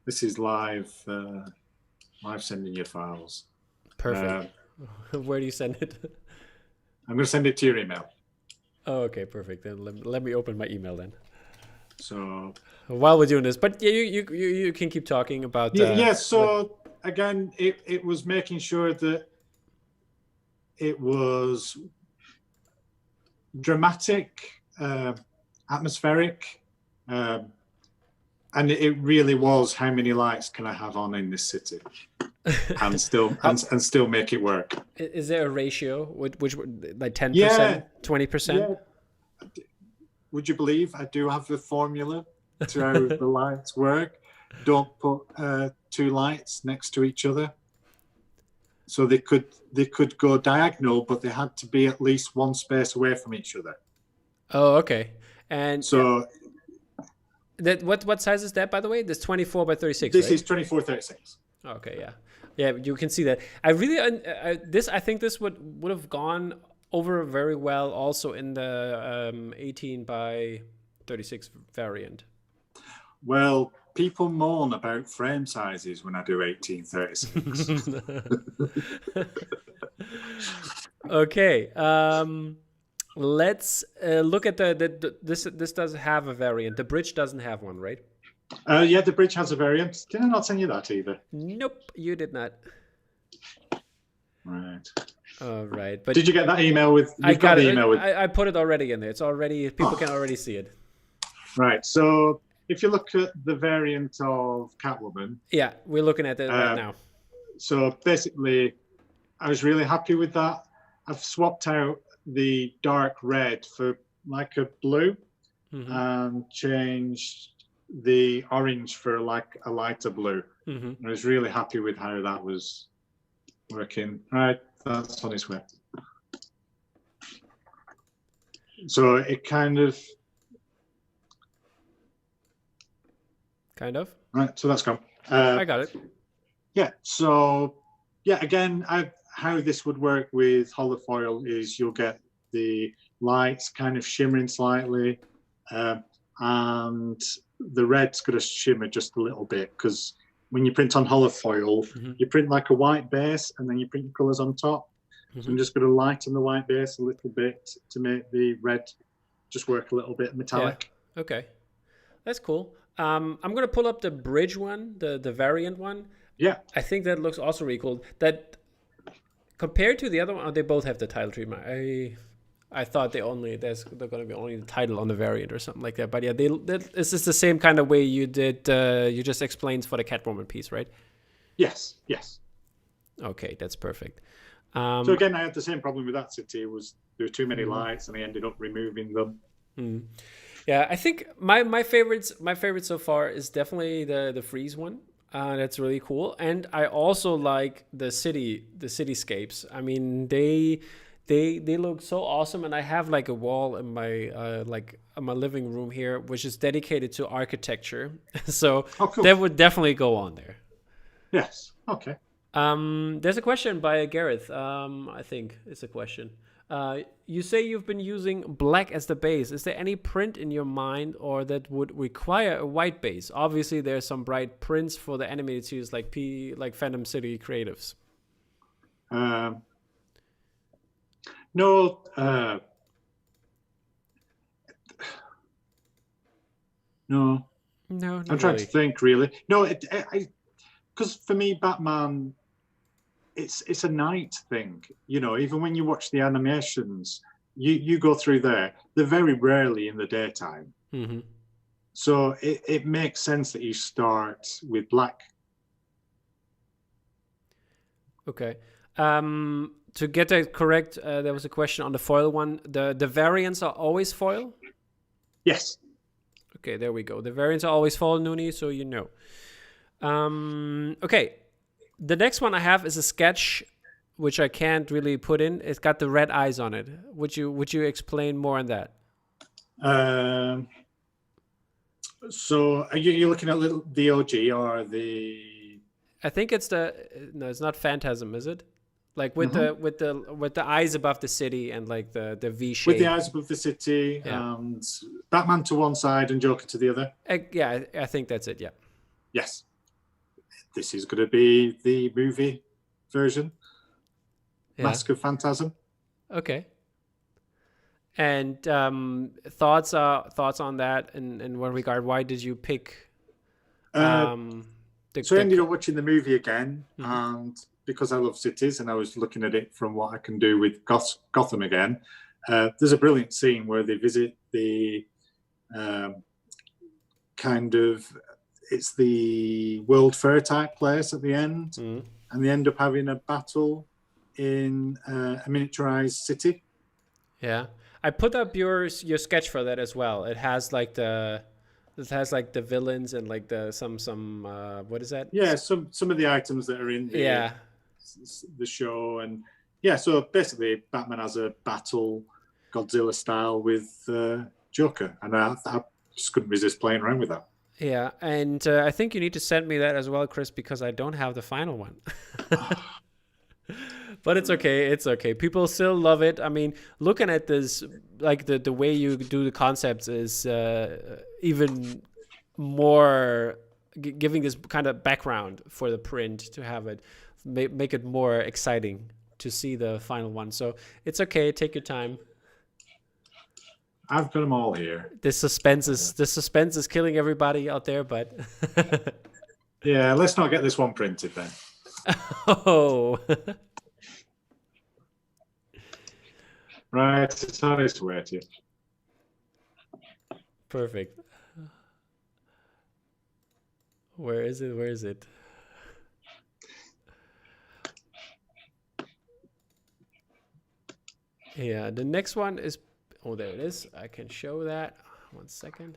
This is live. live sending your files. Perfect. Where do you send it? I'm going to send it to your email. Oh, okay, perfect. Then let me open my email then. So while we're doing this, but yeah, you can keep talking about. So again, it was making sure that it was dramatic, atmospheric, and it really was. How many lights can I have on in this city, and still make it work? Is there a ratio? Which like 10%, Yeah. 20%? Yeah. Would you believe I do have the formula to how the lights work? Don't put two lights next to each other. So they could go diagonal, but they had to be at least one space away from each other. Oh, okay. And so that what size is that, by the way? This 24 by 36. This right? is 24-36. Okay, yeah, you can see that. I really I think this would have gone over very well also in the 18 by 36 variant. Well, people moan about frame sizes when I do 1836. Okay, let's look at this does have a variant. The bridge doesn't have one, right? Yeah, the bridge has a variant. Did I not send you that either? Nope, you did not. Right. All right, but did you get that email with? I got it. I put it already in there. It's already, people can already see it. Right. So if you look at the variant of Catwoman, yeah, we're looking at it right now. So basically, I was really happy with that. I've swapped out the dark red for like a blue, and changed the orange for like a lighter blue. I was really happy with how that was working. Right, that's on its way. So it kind of right. So that's gone. I got it. Yeah. So yeah, again, how this would work with holofoil is you'll get the lights kind of shimmering slightly, and the red's going to shimmer just a little bit, because when you print on holofoil, you print like a white base and then you print the colours on top. So I'm just going to lighten the white base a little bit to make the red just work a little bit metallic. Yeah. Okay, that's cool. I'm going to pull up the bridge one, the variant one. Yeah. I think that looks also really cool. That compared to the other one, they both have the title treatment. I thought they're going to be only the title on the variant or something like that. But yeah, this is the same kind of way you did. You just explained for the Catwoman piece, right? Yes. Okay, that's perfect. So again, I had the same problem with that city. Was there were too many lights, and I ended up removing them. Yeah, I think my favorite so far is definitely the freeze one. That's really cool, and I also like the cityscapes. I mean, they look so awesome, and I have like a wall in my my living room here, which is dedicated to architecture. So cool. That would definitely go on there. Yes. Okay. There's a question by Gareth. I think it's a question. You say you've been using black as the base. Is there any print in your mind or that would require a white base? Obviously, there's some bright prints for the animated series like Phantom City Creatives. No. No. I'm trying to think, really. No, because for me, Batman, it's a night thing. You know, even when you watch the animations, you go through there. They're very rarely in the daytime. So it makes sense that you start with black. Okay. To get that correct, there was a question on the foil one. The variants are always foil? Yes. Okay, there we go. The variants are always foil, Noonie, so you know. Okay. The next one I have is a sketch, which I can't really put in. It's got the red eyes on it. Would you explain more on that? So are you looking at the OG or the? I think it's it's not Phantasm, is it? Like with the eyes above the city and like the V shape. With the eyes above the city, and Batman to one side and Joker to the other. Yeah, I think that's it. Yeah. Yes. this is going to be the movie version, Mask of Phantasm. Okay. And thoughts on that in what regard? Why did you pick? So I ended up watching the movie again, and because I love cities, and I was looking at it from what I can do with Gotham again. There's a brilliant scene where they visit the it's the World Fair type place at the end, and they end up having a battle in a miniaturized city. Yeah, I put up your sketch for that as well. It has like the villains and like some what is that? Yeah, some of the items that are in the show, and so basically Batman has a battle Godzilla style with Joker, and I just couldn't resist playing around with that. Yeah, and I think you need to send me that as well, Chris, because I don't have the final one. But it's okay. It's okay. People still love it. I mean, looking at this, like the way you do the concepts is even more giving this kind of background for the print to have it, make it more exciting to see the final one. So it's okay. Take your time. I've got them all here. The suspense is killing everybody out there, but yeah, let's not get this one printed then. Oh. Right, it's on its way to you. Perfect. Where is it? Yeah, the next one is... Oh, there it is. I can show that. 1 second.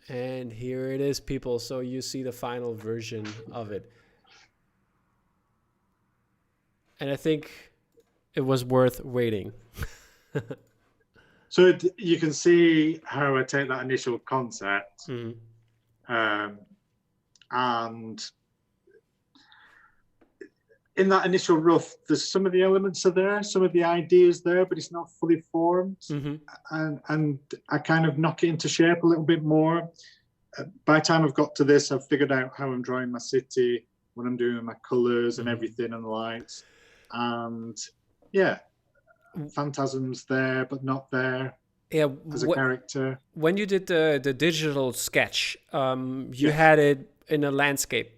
And here it is, people. So you see the final version of it. And I think it was worth waiting. So you can see how I take that initial concept, and in that initial rough, there's some of the elements are there, some of the ideas there, but it's not fully formed. And I kind of knock it into shape a little bit more. By the time I've got to this, I've figured out how I'm drawing my city, what I'm doing with my colors and everything and the lights. And yeah, Phantasm's there, but not there. Yeah, as a character. When you did the digital sketch, you had it in a landscape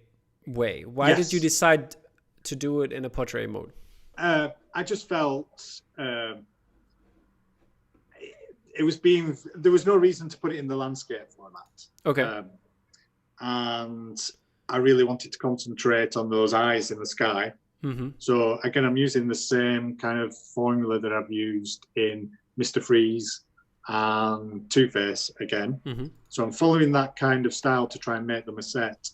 way. Why did you decide to do it in a portrait mode? I just felt there was no reason to put it in the landscape format. Okay. And I really wanted to concentrate on those eyes in the sky. So again, I'm using the same kind of formula that I've used in Mr. Freeze and Two-Face again. So I'm following that kind of style to try and make them a set.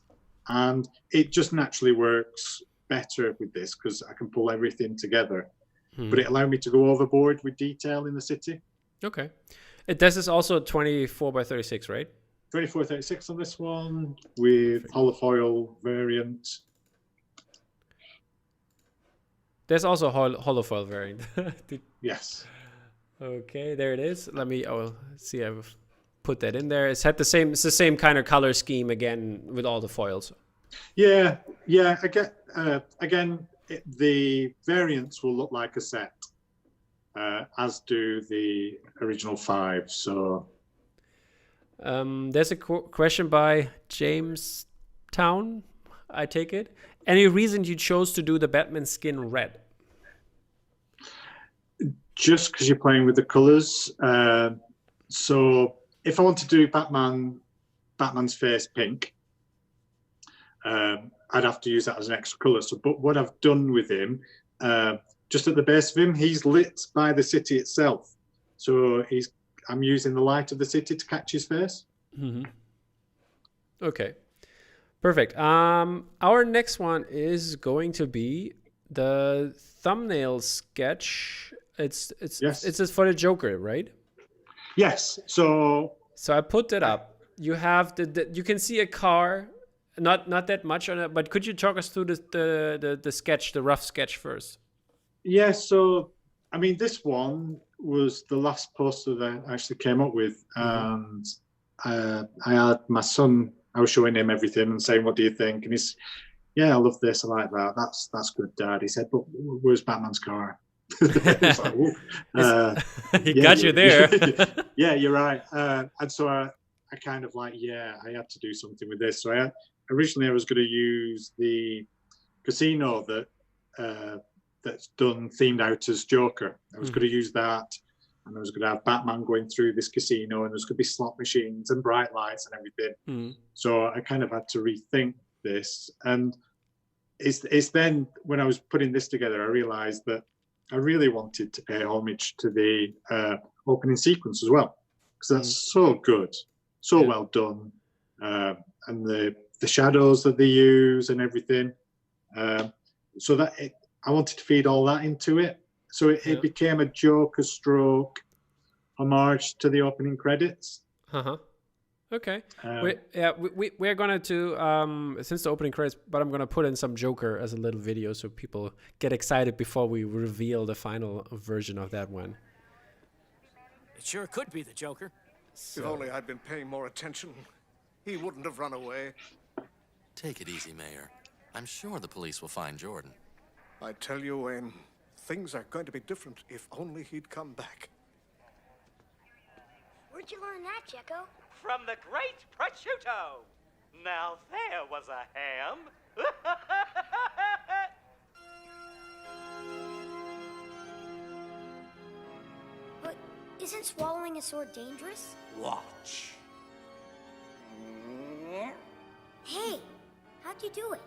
And it just naturally works better with this because I can pull everything together. But it allowed me to go overboard with detail in the city. Okay. This is also 24x36, right? 24x36 on this one with holofoil variant. There's also a holofoil variant. Yes. Okay, there it is. Let me see. I've put that in there. It's the same kind of color scheme again with all the foils. Yeah. I get again. The variants will look like a set, as do the original 5. So there's a question by James Town. I take it. Any reason you chose to do the Batman skin red? Just because you're playing with the colors. So if I want to do Batman's face pink, I'd have to use that as an extra color. So, but what I've done with him, just at the base of him, he's lit by the city itself. So I'm using the light of the city to catch his face. Okay. Perfect. Our next one is going to be the thumbnail sketch. It's for the Joker, right? Yes. So I put it up. You have you can see a car, not that much on it, but could you talk us through the sketch, the rough sketch first? Yeah. So I mean, this one was the last poster that I actually came up with, and I had my son I was showing him everything and saying, "What do you think?" And he's, "Yeah, I love this. I like that. That's good, Dad." He said, "But where's Batman's car?" It's like, he got you there. Yeah, you're right. And so I kind of like, I had to do something with this. So originally I was going to use the casino that's done themed out as Joker. I was going to use that, and I was going to have Batman going through this casino, and there's going to be slot machines and bright lights and everything. So I kind of had to rethink this, and it's then when I was putting this together, I realized that I really wanted to pay homage to the opening sequence as well, because that's so good, so well done, and the shadows that they use and everything. So that I wanted to feed all that into it. So it became a Joker stroke homage to the opening credits. Okay. We're gonna do since the opening credits, but I'm gonna put in some Joker as a little video so people get excited before we reveal the final version of that one. It sure could be the Joker. If only I'd been paying more attention, he wouldn't have run away. Take it easy, Mayor. I'm sure the police will find Jordan. I tell you, Wayne, things are going to be different if only he'd come back. Where'd you learn that, Jekko? From the great prosciutto. Now there was a ham. But isn't swallowing a sword dangerous? Watch. Hey, how'd you do it?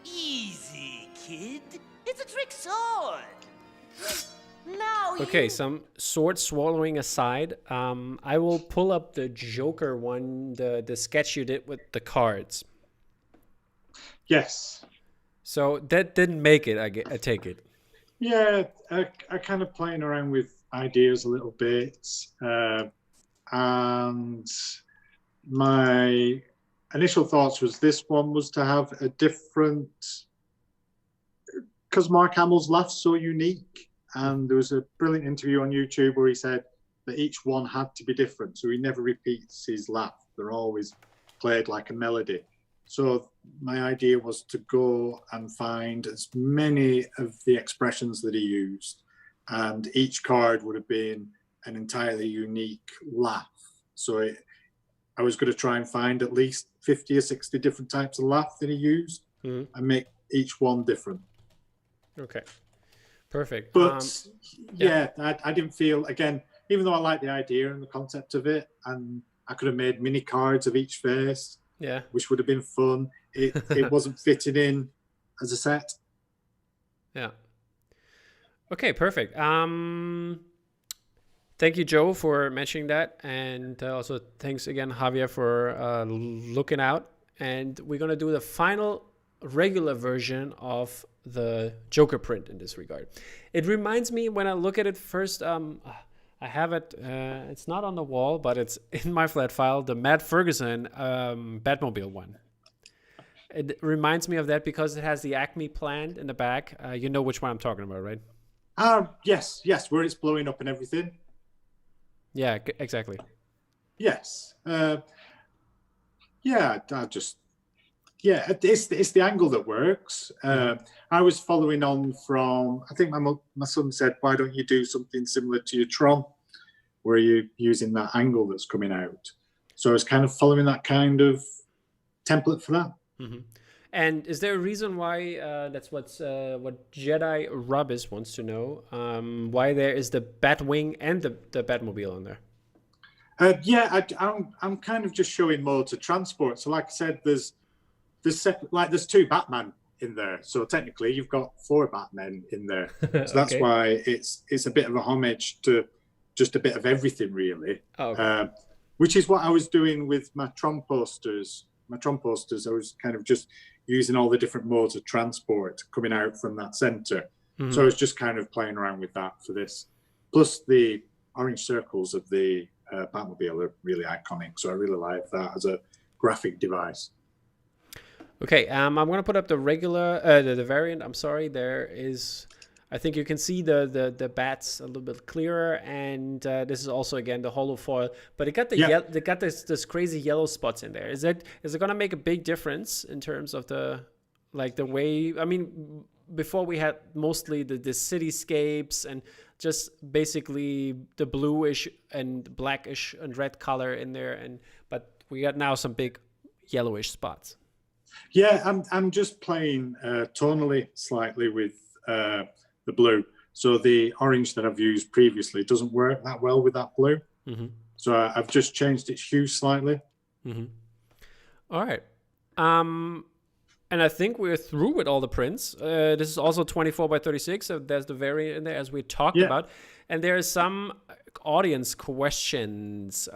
Easy, kid. It's a trick sword. Now Okay, some sword swallowing aside, I will pull up the Joker one, the sketch you did with the cards. Yes. So that didn't make it, I take it. Yeah, I kind of playing around with ideas a little bit, and my initial thoughts was this one was to have a different, because Mark Hamill's laugh's so unique, and there was a brilliant interview on YouTube where he said that each one had to be different, so he never repeats his laugh. They're always played like a melody. So my idea was to go and find as many of the expressions that he used, and each card would have been an entirely unique laugh. So I was going to try and find at least 50 or 60 different types of laugh that he used and make each one different. Okay, perfect. But I didn't feel, again, even though I like the idea and the concept of it, and I could have made mini cards of each face, which would have been fun, it wasn't fitting in as a set. Yeah. Okay, perfect. Thank you, Joe, for mentioning that. And also thanks again, Javier, for looking out. And we're going to do the final regular version of the Joker print in this regard. It reminds me, when I look at it first, I have it, it's not on the wall, but it's in my flat file, the Matt Ferguson Batmobile one. It reminds me of that because it has the Acme plant in the back. You know which one I'm talking about, right? Yes, where it's blowing up and everything. Yeah, exactly. Yes. It's the angle that works. I was following on from, I think my son said, why don't you do something similar to your Tron, where you're using that angle that's coming out? So I was kind of following that kind of template for that. Mm-hmm. And is there a reason why that's what Jedi Rubis wants to know? Why there is the Batwing and the Batmobile on there? I'm kind of just showing modes of transport. So, like I said, there's two Batman in there. So technically, you've got 4 Batmen in there. So that's why it's a bit of a homage to just a bit of everything, really. Oh, okay. Which is what I was doing with my Tron posters. I was kind of just using all the different modes of transport coming out from that center. Mm-hmm. So I was just kind of playing around with that for this. Plus the orange circles of the Batmobile are really iconic. So I really like that as a graphic device. Okay, I'm going to put up the regular, the variant. I'm sorry, there is I think you can see the bats a little bit clearer, and this is also again the hollow foil, but it got they got this crazy yellow spots in there. Is it gonna make a big difference in terms of the way? I mean, before we had mostly the cityscapes and just basically the bluish and blackish and red color in there, but we got now some big yellowish spots. Yeah, I'm just playing tonally slightly with the blue. So the orange that I've used previously doesn't work that well with that blue. Mm-hmm. So I've just changed its hue slightly. Mm-hmm. All right. And I think we're through with all the prints. This is also 24 by 36. So there's the variant in there as we talked about. And there are some audience questions.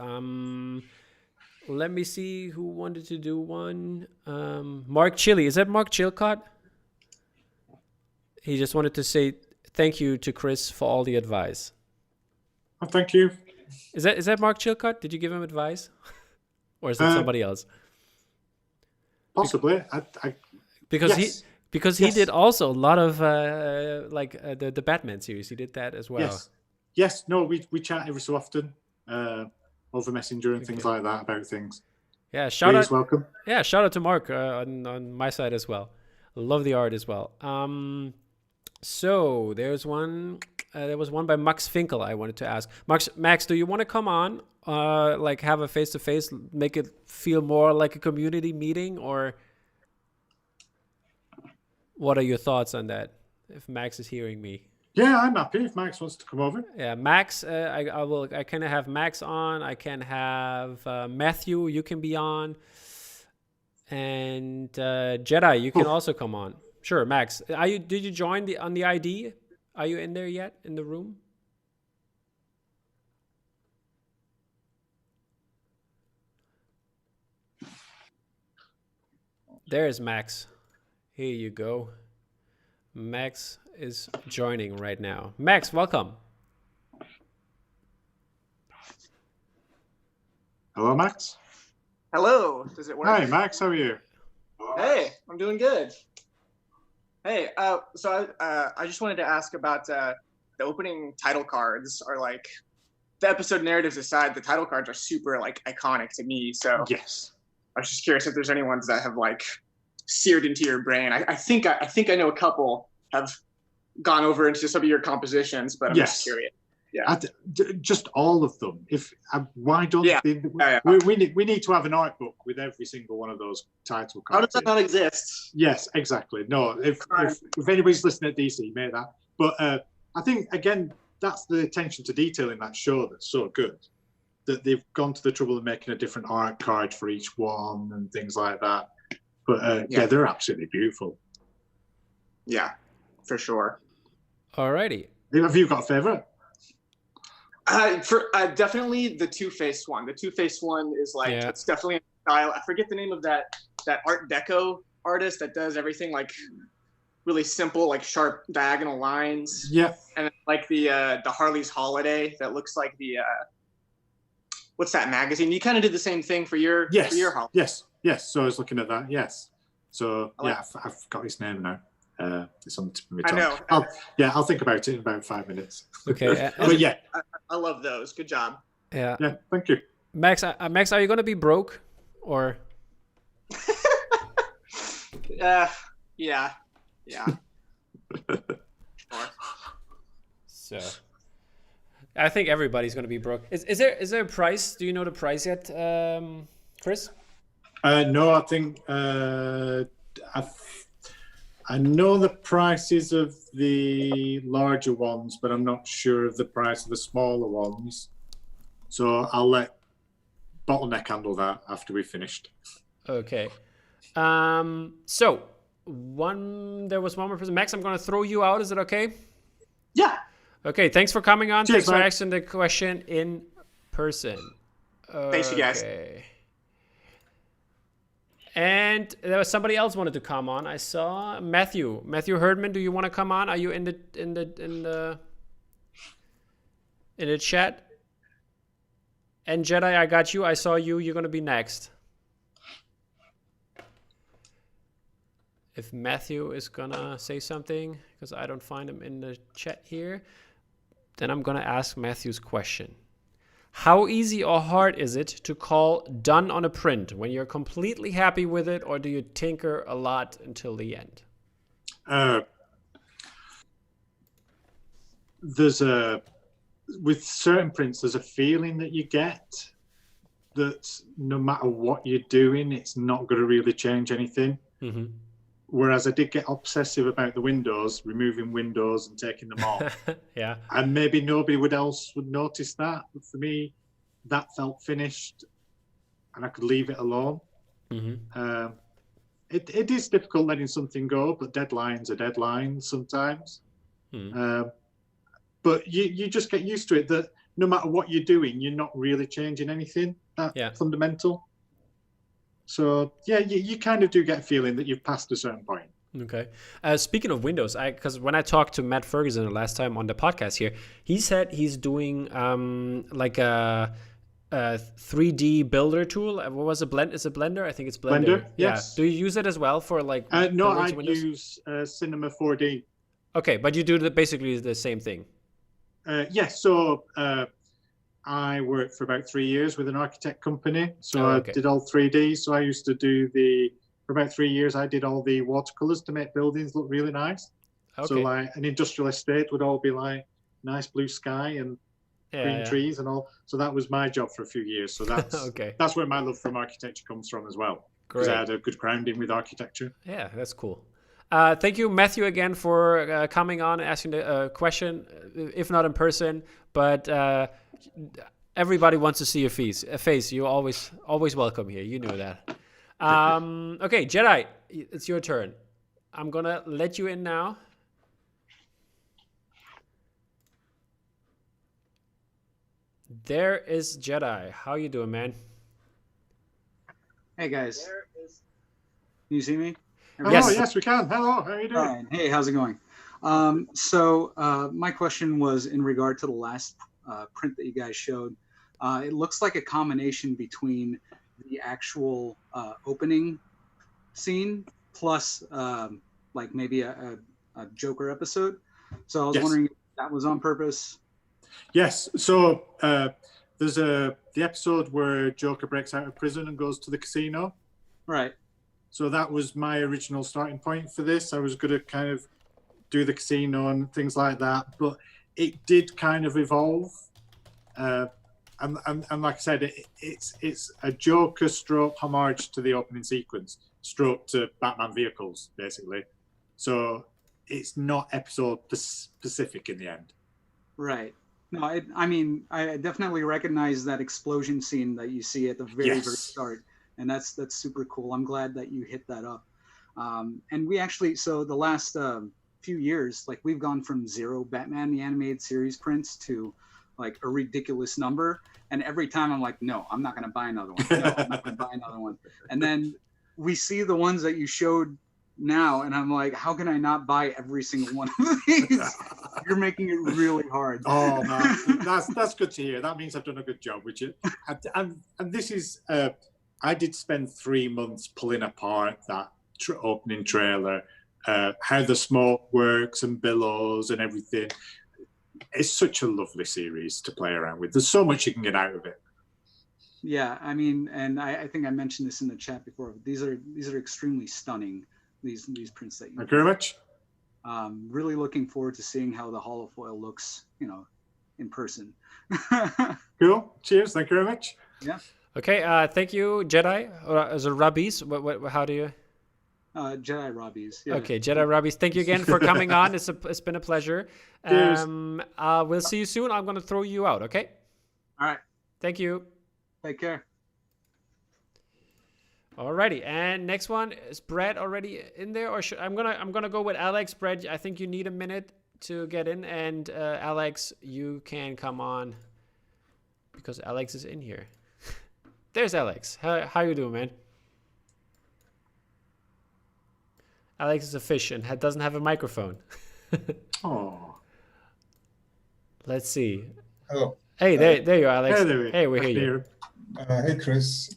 Let me see who wanted to do one. Mark Chili. Is that Mark Chilcott? He just wanted to say thank you to Chris for all the advice. Oh, thank you. Is that Mark Chilcott? Did you give him advice? Or is that somebody else? Possibly. Because he did also a lot of the Batman series. He did that as well. Yes. No, we chat every so often over Messenger and things like that about things. Yeah, welcome. Yeah, shout out to Mark on my side as well. Love the art as well. So there's one. There was one by Max Finkel. I wanted to ask Max, do you want to come on? Have a face-to-face, make it feel more like a community meeting, or what are your thoughts on that? If Max is hearing me. Yeah, I'm happy if Max wants to come over. Yeah, Max, I can have Max on. I can have Matthew. You can be on, and Jedi. You can also come on. Sure, Max. Did you join on the ID? Are you in there yet in the room? There's Max. Here you go. Max is joining right now. Max, welcome. Hello, Max. Hello. Does it work? Hi, Max. How are you? Hey, I'm doing good. Hey, so I just wanted to ask about the opening title cards. Are like, the episode narratives aside, the title cards are super iconic to me. So yes, I was just curious if there's any ones that have seared into your brain. I think I know a couple have gone over into some of your compositions, but I'm just curious. Yeah, just all of them. Why don't we need to have an art book with every single one of those title cards? How does that not exist? Yes, exactly. No, if anybody's listening at DC, make that. But I think again, that's the attention to detail in that show that's so good, that they've gone to the trouble of making a different art card for each one and things like that. But they're absolutely beautiful. Yeah, for sure. Alrighty. Have you got a favorite? Definitely the Two-Face one. The Two-Face one is it's definitely a style. I forget the name of that Art Deco artist that does everything really simple, sharp diagonal lines. Yeah. And the Harley's Holiday that looks like the what's that magazine? You kind of did the same thing for your Harley. Yes. So I was looking at that. Yes. So I've got his name now. It's on the tip of my tongue. I know. I'll think about it in about 5 minutes. Okay. But yeah. I love those. Good job. Yeah. Yeah. Thank you. Max, are you going to be broke or? Yeah. So, I think everybody's going to be broke. Is there a price? Do you know the price yet, Chris? No, I think I know the prices of the larger ones, but I'm not sure of the price of the smaller ones. So I'll let Bottleneck handle that after we've finished. Okay. So there was one more person. Max, I'm going to throw you out. Is it okay? Yeah. Okay. Thanks for coming on. Cheers, thanks for Mike. asking the question in person. Thanks, you guys. And there was somebody else wanted to come on. I saw Matthew Herdman. Do you want to come on? Are you in the chat? And Jedi, I got you. I saw you. You're gonna be next. if Matthew is gonna say something, because I don't find him in the chat here. Then I'm gonna ask Matthew's question. How easy or hard is it to call done on a print when you're completely happy with it, or do you tinker a lot until the end? With certain prints, there's a feeling that you get that no matter what you're doing, it's not going to really change anything. Mm-hmm. Whereas I did get obsessive about the windows, removing windows and taking them off. Yeah. And maybe nobody else would notice that. But for me, that felt finished and I could leave it alone. Mm-hmm. It is difficult letting something go, but deadlines are deadlines sometimes. Mm-hmm. But you just get used to it, that no matter what you're doing, you're not really changing anything fundamental. So, yeah, you kind of do get a feeling that you've passed a certain point. Okay. Speaking of Windows, because when I talked to Matt Ferguson the last time on the podcast here, he said he's doing like a 3D builder tool. What was it? Is it Blender? I think it's Blender. Yes. Yeah. Do you use it as well for like? No, I use Cinema 4D. Okay, but you do basically the same thing. Yes. So I worked for about 3 years with an architect company. So I did all 3D. So I used to do for about 3 years, I did all the watercolors to make buildings look really nice. Okay. So like an industrial estate would all be like nice blue sky and green trees and all. So that was my job for a few years. So that's that's where my love from architecture comes from as well. Because I had a good grounding with architecture. Yeah, that's cool. Thank you, Matthew, again for coming on and asking the question, if not in person, but everybody wants to see your face. You're always welcome here. You know that. Okay, Jedi, it's your turn. I'm going to let you in now. There is Jedi. How you doing, man? Hey, guys. Can you see me? Yes, we can. Hello, how are you doing? Right. Hey, how's it going? So my question was in regard to the last print that you guys showed. It looks like a combination between the actual opening scene plus like maybe a Joker episode. So I was wondering if that was on purpose. Yes. So there's the episode where Joker breaks out of prison and goes to the casino. Right. So that was my original starting point for this. I was going to kind of do the casino and things like that, but it did kind of evolve. And like I said, it's a Joker stroke homage to the opening sequence, stroke to Batman vehicles, basically. So it's not episode specific in the end. Right. No, I mean, I definitely recognize that explosion scene that you see at the very start. And that's super cool. I'm glad that you hit that up. And we actually, so the last few years, like we've gone from 0 Batman the Animated Series prints to like a ridiculous number. And every time I'm like, no, I'm not going to buy another one. No, I'm not going to buy another one. And then we see the ones that you showed now, and I'm like, how can I not buy every single one of these? You're making it really hard. Oh, man. That's good to hear. That means I've done a good job, which and this is I did spend 3 months pulling apart that opening trailer, how the smoke works and billows and everything. It's such a lovely series to play around with. There's so much you can get out of it. Yeah, I mean, and I think I mentioned this in the chat before. These are extremely stunning. These prints that you. Thank you very much. Really looking forward to seeing how the holofoil looks, in person. Cool. Cheers. Thank you very much. Yeah. Okay. Thank you, Jedi. Is it Rabbies? What? How do you? Jedi Robbies. Yeah. Okay, Jedi Robbies. Thank you again for coming on. It's been a pleasure. We'll see you soon. I'm going to throw you out. Okay. All right. Thank you. Take care. Alrighty, and next one is Brad already in there, or I'm gonna go with Alex. Brad, I think you need a minute to get in, and Alex, you can come on because Alex is in here. There's Alex. How you doing, man? Alex is a fish and doesn't have a microphone. Oh. Let's see. Hello. Hey, there you are, Alex. Hey, we're here. Hey, Chris.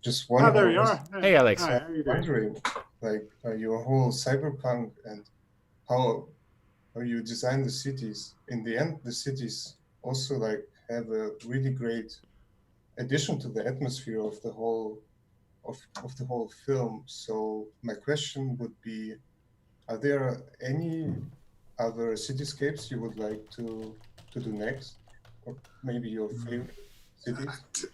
Just one. Oh, there you are. Hey, Alex. Hi, how are you doing? Wondering, like your whole cyberpunk and how you design the cities. In the end, the cities also like have a really great addition to the atmosphere of the whole film. So my question would be, are there any other cityscapes you would like to do next, or maybe your favorite cities?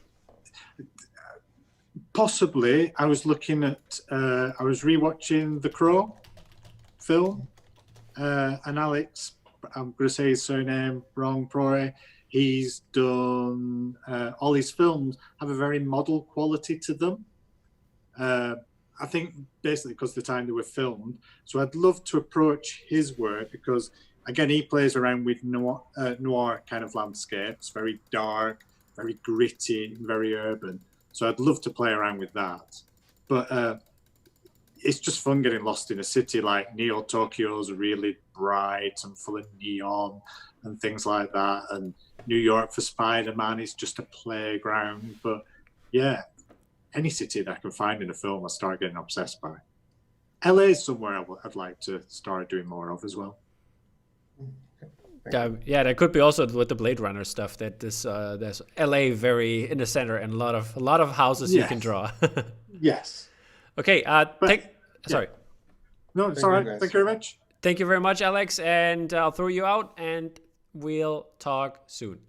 Possibly. I was looking at, I was rewatching The Crow film, and Alex, I'm going to say his surname wrong, Proy, he's done, all his films have a very model quality to them. I think basically because the time they were filmed. So I'd love to approach his work because, again, he plays around with noir kind of landscapes, very dark, very gritty, very urban. So I'd love to play around with that. But it's just fun getting lost in a city like Neo Tokyo's really bright and full of neon and things like that. And New York for Spider-Man is just a playground. But yeah, any city that I can find in a film, I start getting obsessed by. LA is somewhere I'd like to start doing more of as well. Yeah, that could be also with the Blade Runner stuff. That there's LA very in the center and a lot of houses you can draw. Yes. Okay. Sorry. No, it's all right. Thank you very much. Thank you very much, Alex. And I'll throw you out, and we'll talk soon.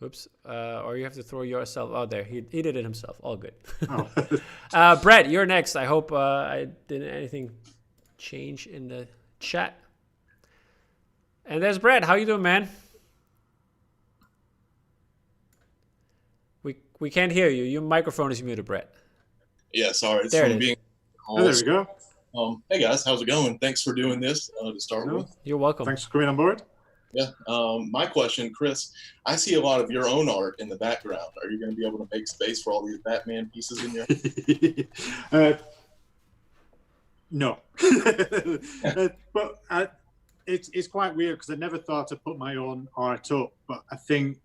Oops. Or you have to throw yourself out there. He did it himself. All good. Oh. Brett, you're next. I hope I didn't anything change in the chat. And there's Brett. How you doing, man? We can't hear you. Your microphone is muted, Brett. Yeah, sorry. It's there from being. Oh, there we go. Hey guys, how's it going? Thanks for doing this to start with. You're welcome. Thanks for coming on board. Yeah. My question, Chris, I see a lot of your own art in the background. Are you going to be able to make space for all these Batman pieces in your? No. But it's quite weird because I never thought to put my own art up. But I think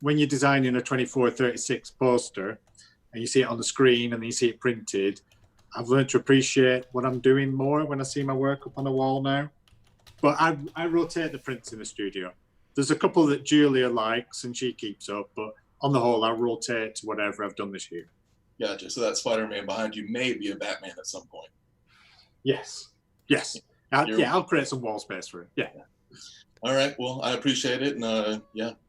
when you're designing a 24-36 poster and you see it on the screen and you see it printed, I've learned to appreciate what I'm doing more when I see my work up on the wall now. But I rotate the prints in the studio. There's a couple that Julia likes and she keeps up, but on the whole, I rotate to whatever I've done this year. Gotcha. So that Spider-Man behind you may be a Batman at some point. Yes. I'll create some wall space for it. Yeah. All right. Well, I appreciate it. And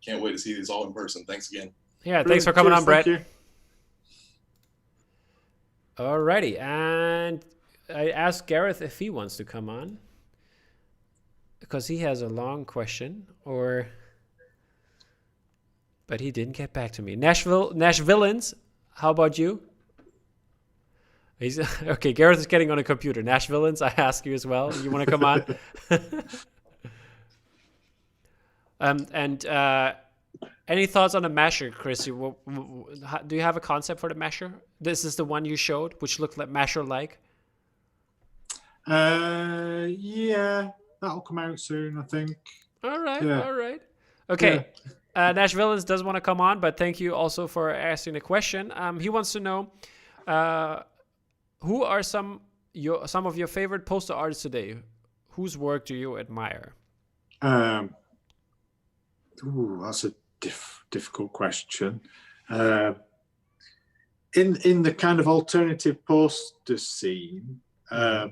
can't wait to see these all in person. Thanks again. Yeah, thanks for coming on, Brett. Alrighty. And I asked Gareth if he wants to come on because he has a long question, but he didn't get back to me. Nashvilleans, how about you? He's okay. Gareth is getting on a computer. Nashvilleans, I ask you as well. You want to come on? Any thoughts on the Masher, Chris? Do you have a concept for the Masher? This is the one you showed, which looked like Masher-like. Yeah, that'll come out soon, I think. All right. Okay. Yeah. Nashvilleans does want to come on, but thank you also for asking the question. He wants to know. Who are some of your favorite poster artists today? Whose work do you admire? That's a difficult question. In the kind of alternative poster scene, I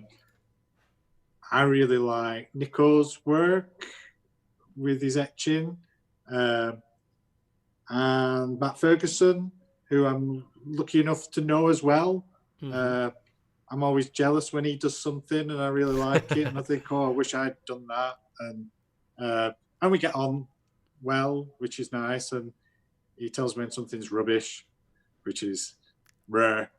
really like Nico's work with his etching, and Matt Ferguson, who I'm lucky enough to know as well. Mm-hmm. I'm always jealous when he does something and I really like it and I think, I wish I'd done that. And we get on well, which is nice. And he tells me when something's rubbish, which is rare.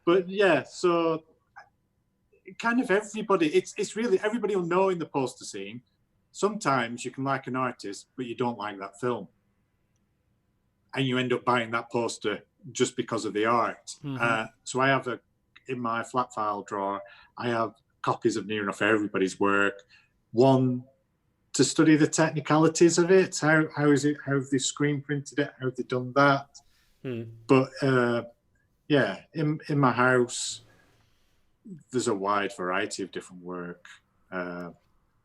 But yeah, so kind of everybody, it's really, everybody will know in the poster scene. Sometimes you can like an artist, but you don't like that film. And you end up buying that poster just because of the art. Mm-hmm. So I have in my flat file drawer, I have copies of near enough everybody's work. One, to study the technicalities of it. How is it? How have they screen printed it? How have they done that? But yeah, in my house, there's a wide variety of different work.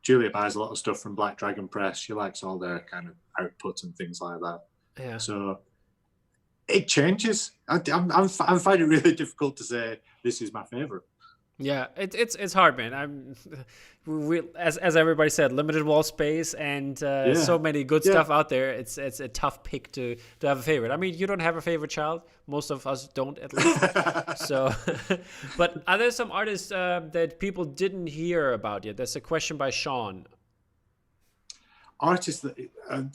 Julia buys a lot of stuff from Black Dragon Press. She likes all their kind of output and things like that. Yeah. So it changes. I'm finding it really difficult to say this is my favorite. Yeah, it's hard, man. As everybody said, limited wall space and so many good stuff out there. It's a tough pick to have a favorite. I mean, you don't have a favorite child. Most of us don't, at least. So, but are there some artists that people didn't hear about yet? There's a question by Sean. Artists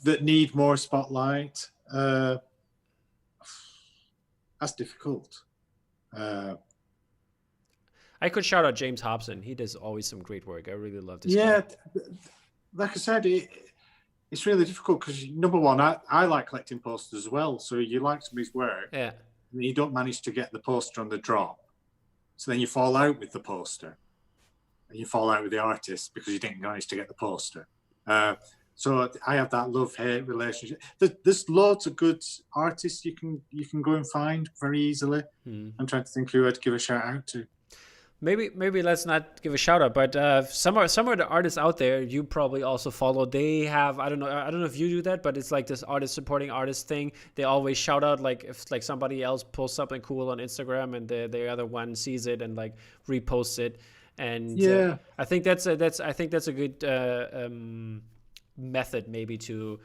that need more spotlight. That's difficult. I could shout out James Hobson. He does always some great work. I really love this. Yeah, guy. Like I said, it's really difficult because, number one, I like collecting posters as well. So you like somebody's work, and you don't manage to get the poster on the drop. So then you fall out with the poster, and you fall out with the artist because you didn't manage to get the poster. So I have that love-hate relationship. There's loads of good artists you can go and find very easily. I'm trying to think who I'd give a shout out to. Maybe let's not give a shout out, but some of the artists out there you probably also follow. They have I don't know if you do that, but it's like this artist supporting artist thing. They always shout out like if like somebody else posts something cool on Instagram and the other one sees it and like reposts it. And yeah, I think that's a good method maybe to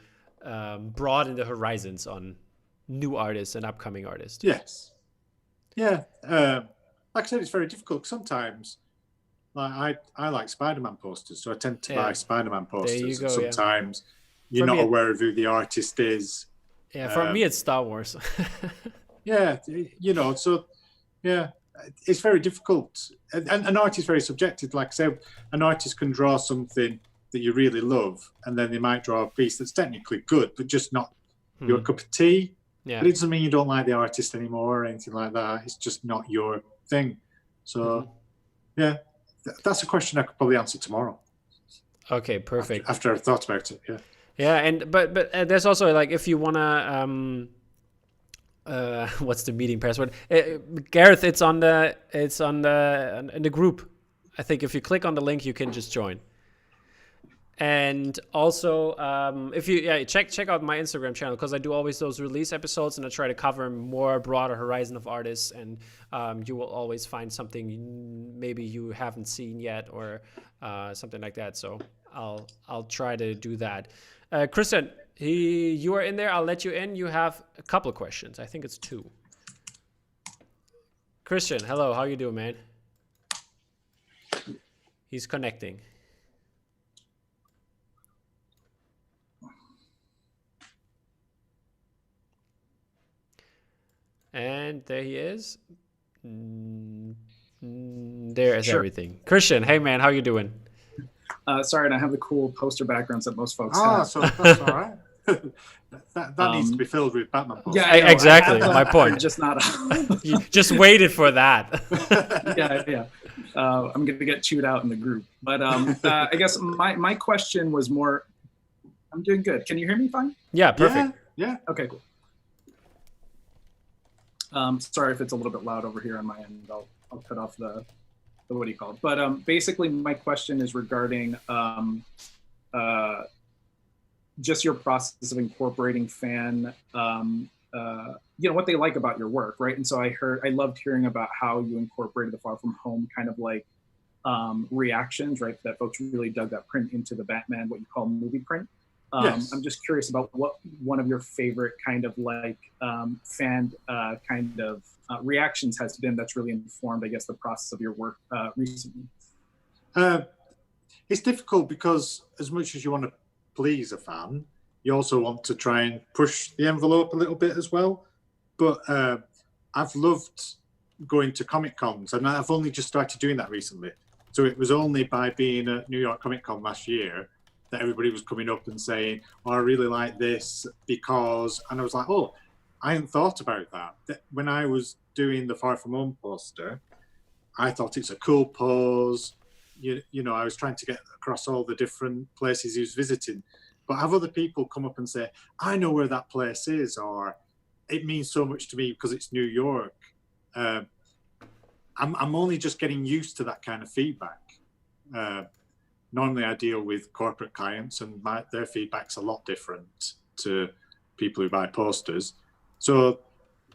broaden the horizons on new artists and upcoming artists. Yes. Yeah. Like I said, it's very difficult. Sometimes, like I like Spider-Man posters, so I tend to buy Spider-Man posters. Go, sometimes you're not aware of who the artist is. Yeah, for me, it's Star Wars. Yeah, so yeah, it's very difficult. And an artist is very subjective. Like I said, an artist can draw something that you really love, and then they might draw a piece that's technically good, but just not your cup of tea. Yeah. But it doesn't mean you don't like the artist anymore or anything like that. It's just not your thing. So yeah, that's a question I could probably answer tomorrow. Okay, perfect. After I've thought about it. Yeah, and but there's also like if you wanna what's the meeting password? Gareth, it's in the group. I think if you click on the link, you can just join. And also, if you check out my Instagram channel, because I do always those release episodes and I try to cover a more broader horizon of artists, and you will always find something maybe you haven't seen yet or something like that. So I'll try to do that. Christian, you are in there. I'll let you in. You have a couple of questions. I think it's 2. Christian, hello. How you doing, man? He's connecting. And there he is. There is everything. Christian, hey man, how you doing? Sorry, I don't have the cool poster backgrounds that most folks have. So that's all right. that needs to be filled with Batman posters. Yeah, exactly. My point. Just not. You just waited for that. Yeah. I'm going to get chewed out in the group. But I guess my question was more. I'm doing good. Can you hear me fine? Yeah, perfect. Yeah. Okay, cool. Sorry if it's a little bit loud over here on my end. I'll cut off the what do you call it? But basically, my question is regarding just your process of incorporating fan, what they like about your work, right? And so I loved hearing about how you incorporated the Far From Home kind of like reactions, right? That folks really dug that print into the Batman, what you call movie print. Yes. I'm just curious about what one of your favorite kind of like fan kind of reactions has been that's really informed, I guess, the process of your work recently. It's difficult because as much as you want to please a fan, you also want to try and push the envelope a little bit as well. But I've loved going to Comic Cons, and I've only just started doing that recently. So it was only by being at New York Comic Con last year that everybody was coming up and saying, "Oh, I really like this because," and I was like, "Oh, I hadn't thought about that." When I was doing the Far From Home poster, I thought it's a cool pose. I was trying to get across all the different places he was visiting. But have other people come up and say, "I know where that place is," or "It means so much to me because it's New York." I'm only just getting used to that kind of feedback. Normally I deal with corporate clients, and their feedback's a lot different to people who buy posters. So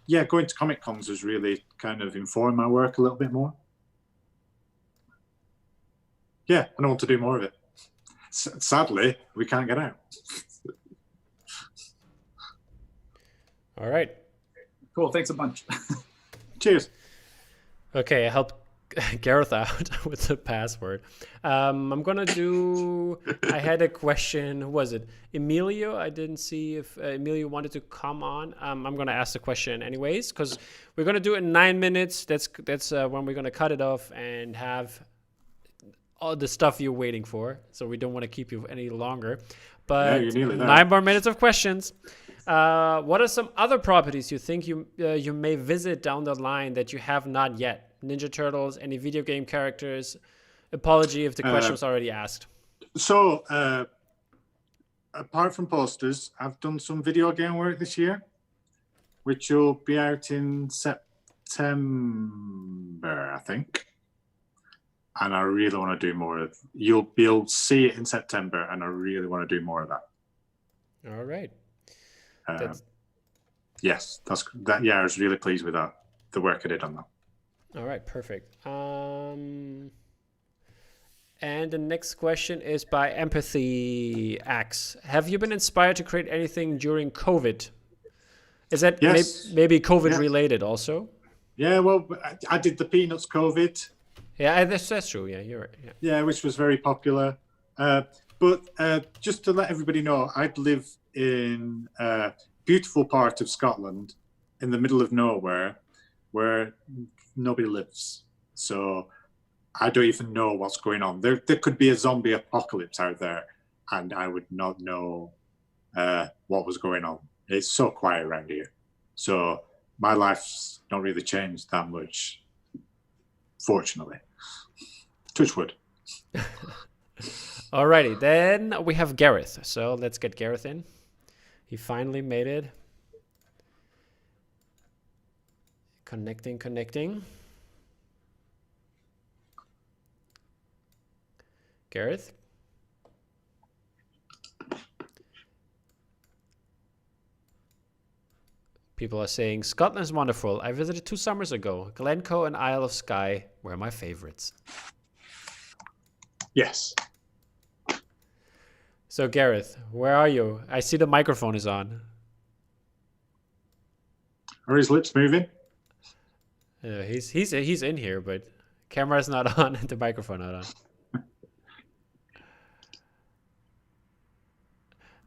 yeah, going to Comic Cons has really kind of informed my work a little bit more. Yeah, and I want to do more of it. Sadly, we can't get out. All right. Cool. Thanks a bunch. Cheers. Okay, I helped Gareth out with the password. I'm gonna do. I had a question. Who was it? Emilio. I didn't see if Emilio wanted to come on. I'm gonna ask the question anyways, because we're gonna do it in 9 minutes. That's when we're gonna cut it off and have all the stuff you're waiting for. So we don't want to keep you any longer. But you're nearly there. 9 more minutes of questions. What are some other properties you think you may visit down the line that you have not yet? Ninja Turtles, any video game characters? Apology if the question was already asked. So, apart from posters, I've done some video game work this year, which will be out in September, I think. And I really want to do more of. You'll be able to see it in September, and I really want to do more of that. All right. Yes, that. Yeah, I was really pleased with that. The work I did on that. All right, perfect. And the next question is by Empathy Axe. Have you been inspired to create anything during COVID? Is that maybe COVID related also? Yeah, well, I did the Peanuts COVID. Yeah, that's true. Yeah, you're right. Yeah, which was very popular. But just to let everybody know, I live in a beautiful part of Scotland in the middle of nowhere where nobody lives. So I don't even know what's going on. There could be a zombie apocalypse out there, and I would not know what was going on. It's so quiet around here. So my life's not really changed that much, fortunately. Touch wood. Alrighty, then we have Gareth. So let's get Gareth in. He finally made it. Connecting. Gareth? People are saying, Scotland's wonderful. I visited 2 summers ago. Glencoe and Isle of Skye were my favorites. Yes. So Gareth, where are you? I see the microphone is on. Are his lips moving? He's in here, but camera's not on and the microphone not on.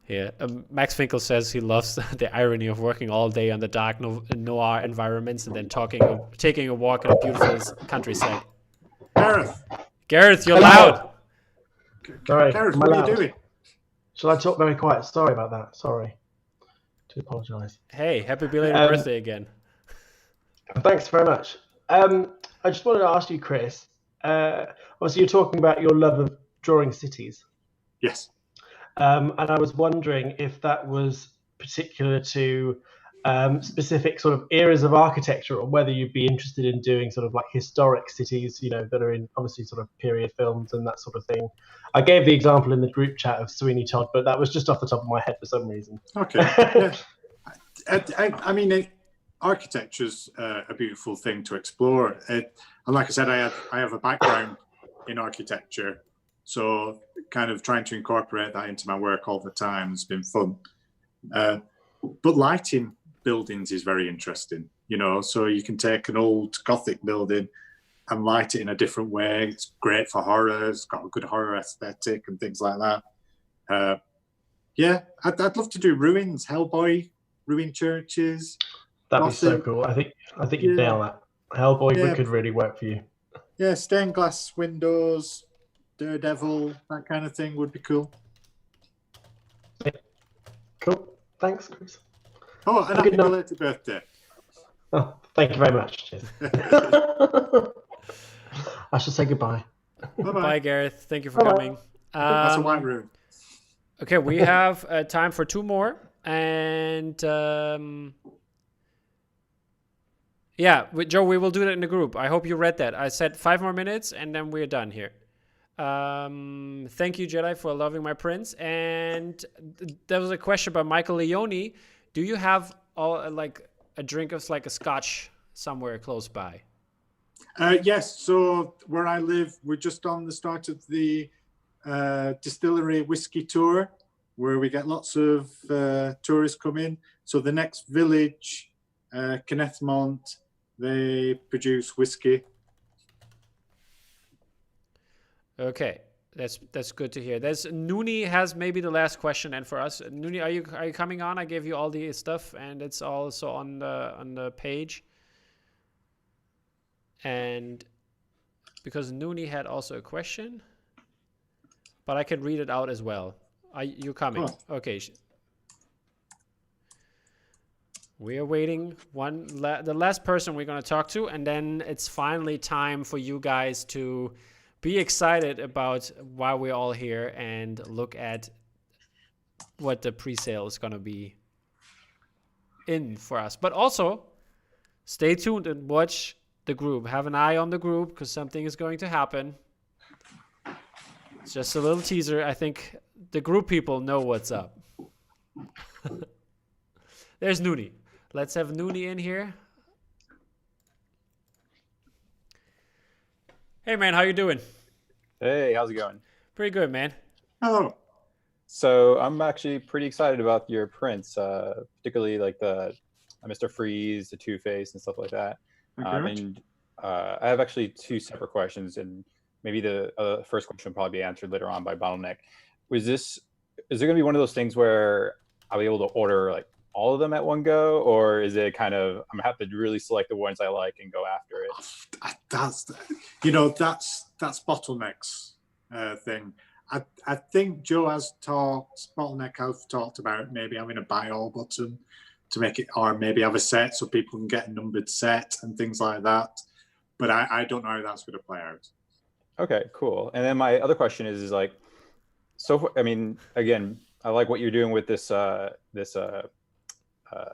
Yeah, Max Finkel says he loves the irony of working all day on the dark noir environments and then taking a walk in a beautiful countryside. Gareth, you're loud. Sorry, Gareth, what are you doing? Shall I talk very quiet? Sorry about that. Sorry. To apologise. Hey, happy belated birthday again. Thanks very much. I just wanted to ask you, Chris. Obviously, you're talking about your love of drawing cities. Yes. And I was wondering if that was particular to specific sort of eras of architecture, or whether you'd be interested in doing sort of like historic cities, you know, that are in obviously sort of period films and that sort of thing. I gave the example in the group chat of Sweeney Todd, but that was just off the top of my head for some reason. Okay. Yeah. I mean, architecture's a beautiful thing to explore. And like I said, I have a background in architecture, so kind of trying to incorporate that into my work all the time has been fun. But lighting buildings is very interesting, you know, so you can take an old Gothic building and light it in a different way. It's great for horror. It's got a good horror aesthetic and things like that. Yeah, I'd love to do ruins, Hellboy, ruined churches. That'd be so cool. I think you'd nail that. Hellboy could really work for you. Yeah, stained glass windows, Daredevil, that kind of thing would be cool. Cool. Thanks, Chris. Oh, and happy belated birthday. Oh, thank you very much. Cheers. I should say goodbye. Bye, Gareth. Thank you for coming. That's a white room. Okay, we have time for 2 more. And Yeah, Joe, we will do that in the group. I hope you read that. I said 5 more minutes, and then we're done here. Thank you, Jedi, for loving my prince. And there was a question by Michael Leone. Do you have like a drink of like a scotch somewhere close by? Yes. So where I live, we're just on the start of the distillery whiskey tour, where we get lots of tourists come in. So the next village, Kennethmont, they produce whiskey. Okay, that's good to hear. There's Nooni has maybe the last question, and for us, Nooni, are you coming on? I gave you all the stuff, and it's also on the page. And because Nooni had also a question, but I can read it out as well. You're coming? Oh. Okay. We are waiting the last person we're going to talk to, and then it's finally time for you guys to be excited about why we're all here and look at what the pre-sale is going to be in for us. But also, stay tuned and watch the group. Have an eye on the group, because something is going to happen. It's just a little teaser. I think the group people know what's up. There's Nooni. Let's have Nooni in here. Hey, man, how you doing? Hey, how's it going? Pretty good, man. Oh. So I'm actually pretty excited about your prints, particularly like the Mr. Freeze, the Two-Face, and stuff like that. And I have actually 2 separate questions, and maybe the first question will probably be answered later on by Bottleneck. Is there going to be one of those things where I'll be able to order like all of them at one go, or is it kind of I'm gonna have to really select the ones I like and go after it? That's Bottleneck's thing. I think Joe has Bottleneck have talked about maybe having a buy all button to make it, or maybe have a set so people can get a numbered set and things like that. But I don't know how that's going to play out. Okay, cool. And then my other question is like, so I mean, again, I like what you're doing with this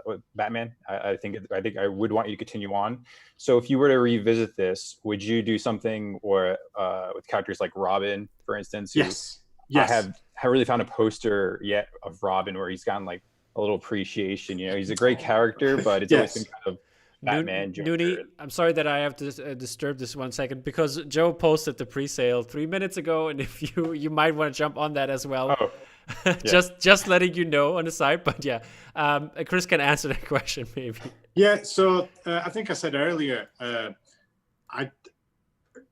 with Batman. I think I would want you to continue on. So if you were to revisit this, would you do something or with characters like Robin, for instance? Yes. I haven't really found a poster yet of Robin where he's gotten like a little appreciation. You know, he's a great character, but it's always been kind of Batman. Nooni, I'm sorry that I have to disturb this 1 second, because Joe posted the pre-sale 3 minutes ago, and if you might want to jump on that as well. Oh. just letting you know on the side. But yeah, Chris can answer that question maybe. Yeah, so I think I said earlier,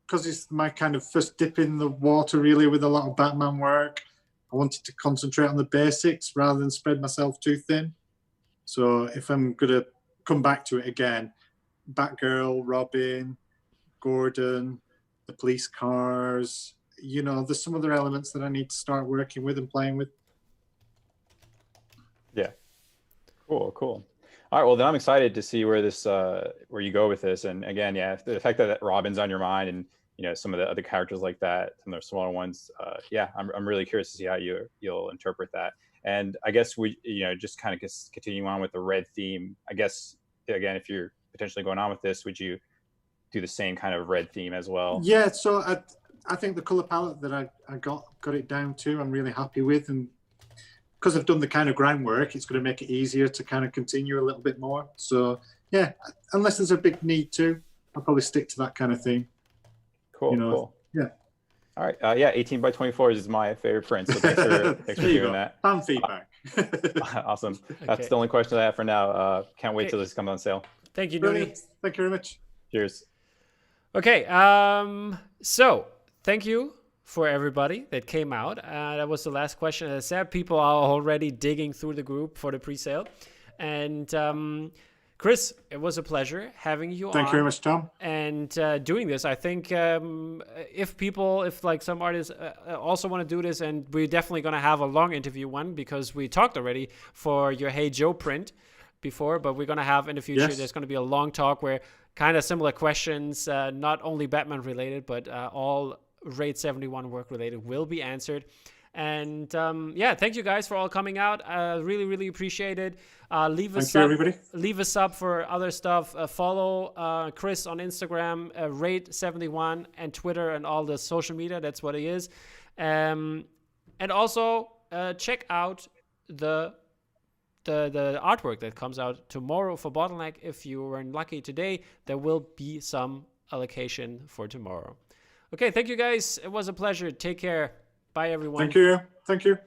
because it's my kind of first dip in the water really with a lot of Batman work, I wanted to concentrate on the basics rather than spread myself too thin. So if I'm going to come back to it again, Batgirl, Robin, Gordon, the police cars, you know, there's some other elements that I need to start working with and playing with. Yeah. Cool. All right. Well, then I'm excited to see where this, where you go with this. And again, yeah, the fact that Robin's on your mind and, you know, some of the other characters like that, some of the smaller ones. Yeah, I'm really curious to see how you'll interpret that. And I guess just kind of continue on with the red theme. I guess, again, if you're potentially going on with this, would you do the same kind of red theme as well? Yeah. So I think the color palette that I got it down to, I'm really happy with, and because I've done the kind of groundwork, it's going to make it easier to kind of continue a little bit more. So yeah, unless there's a big need to, I'll probably stick to that kind of thing. Cool. Cool. Yeah. All right. 18 by 24 is my favorite print. So thanks for doing that. Fan feedback. Awesome. That's the only question I have for now. Can't wait till this comes on sale. Thank you, Nooni. Thank you very much. Cheers. Okay. So thank you for everybody that came out. That was the last question. As I said, people are already digging through the group for the pre-sale. And Chris, it was a pleasure having you on. Thank you very much, Tom. And doing this, I think if like some artists also want to do this, and we're definitely going to have a long interview one, because we talked already for your Hey Joe print before, but we're going to have in the future, there's going to be a long talk where kind of similar questions, not only Batman related, but all Raid 71 work related will be answered. And yeah, thank you guys for all coming out. Really, really appreciate it. Leave us up for other stuff. Follow Chris on Instagram, Rate71, and Twitter and all the social media. That's what it is. And also check out the artwork that comes out tomorrow for Bottleneck. If you were lucky today, there will be some allocation for tomorrow. Okay, thank you guys. It was a pleasure. Take care. Bye, everyone. Thank you. Thank you.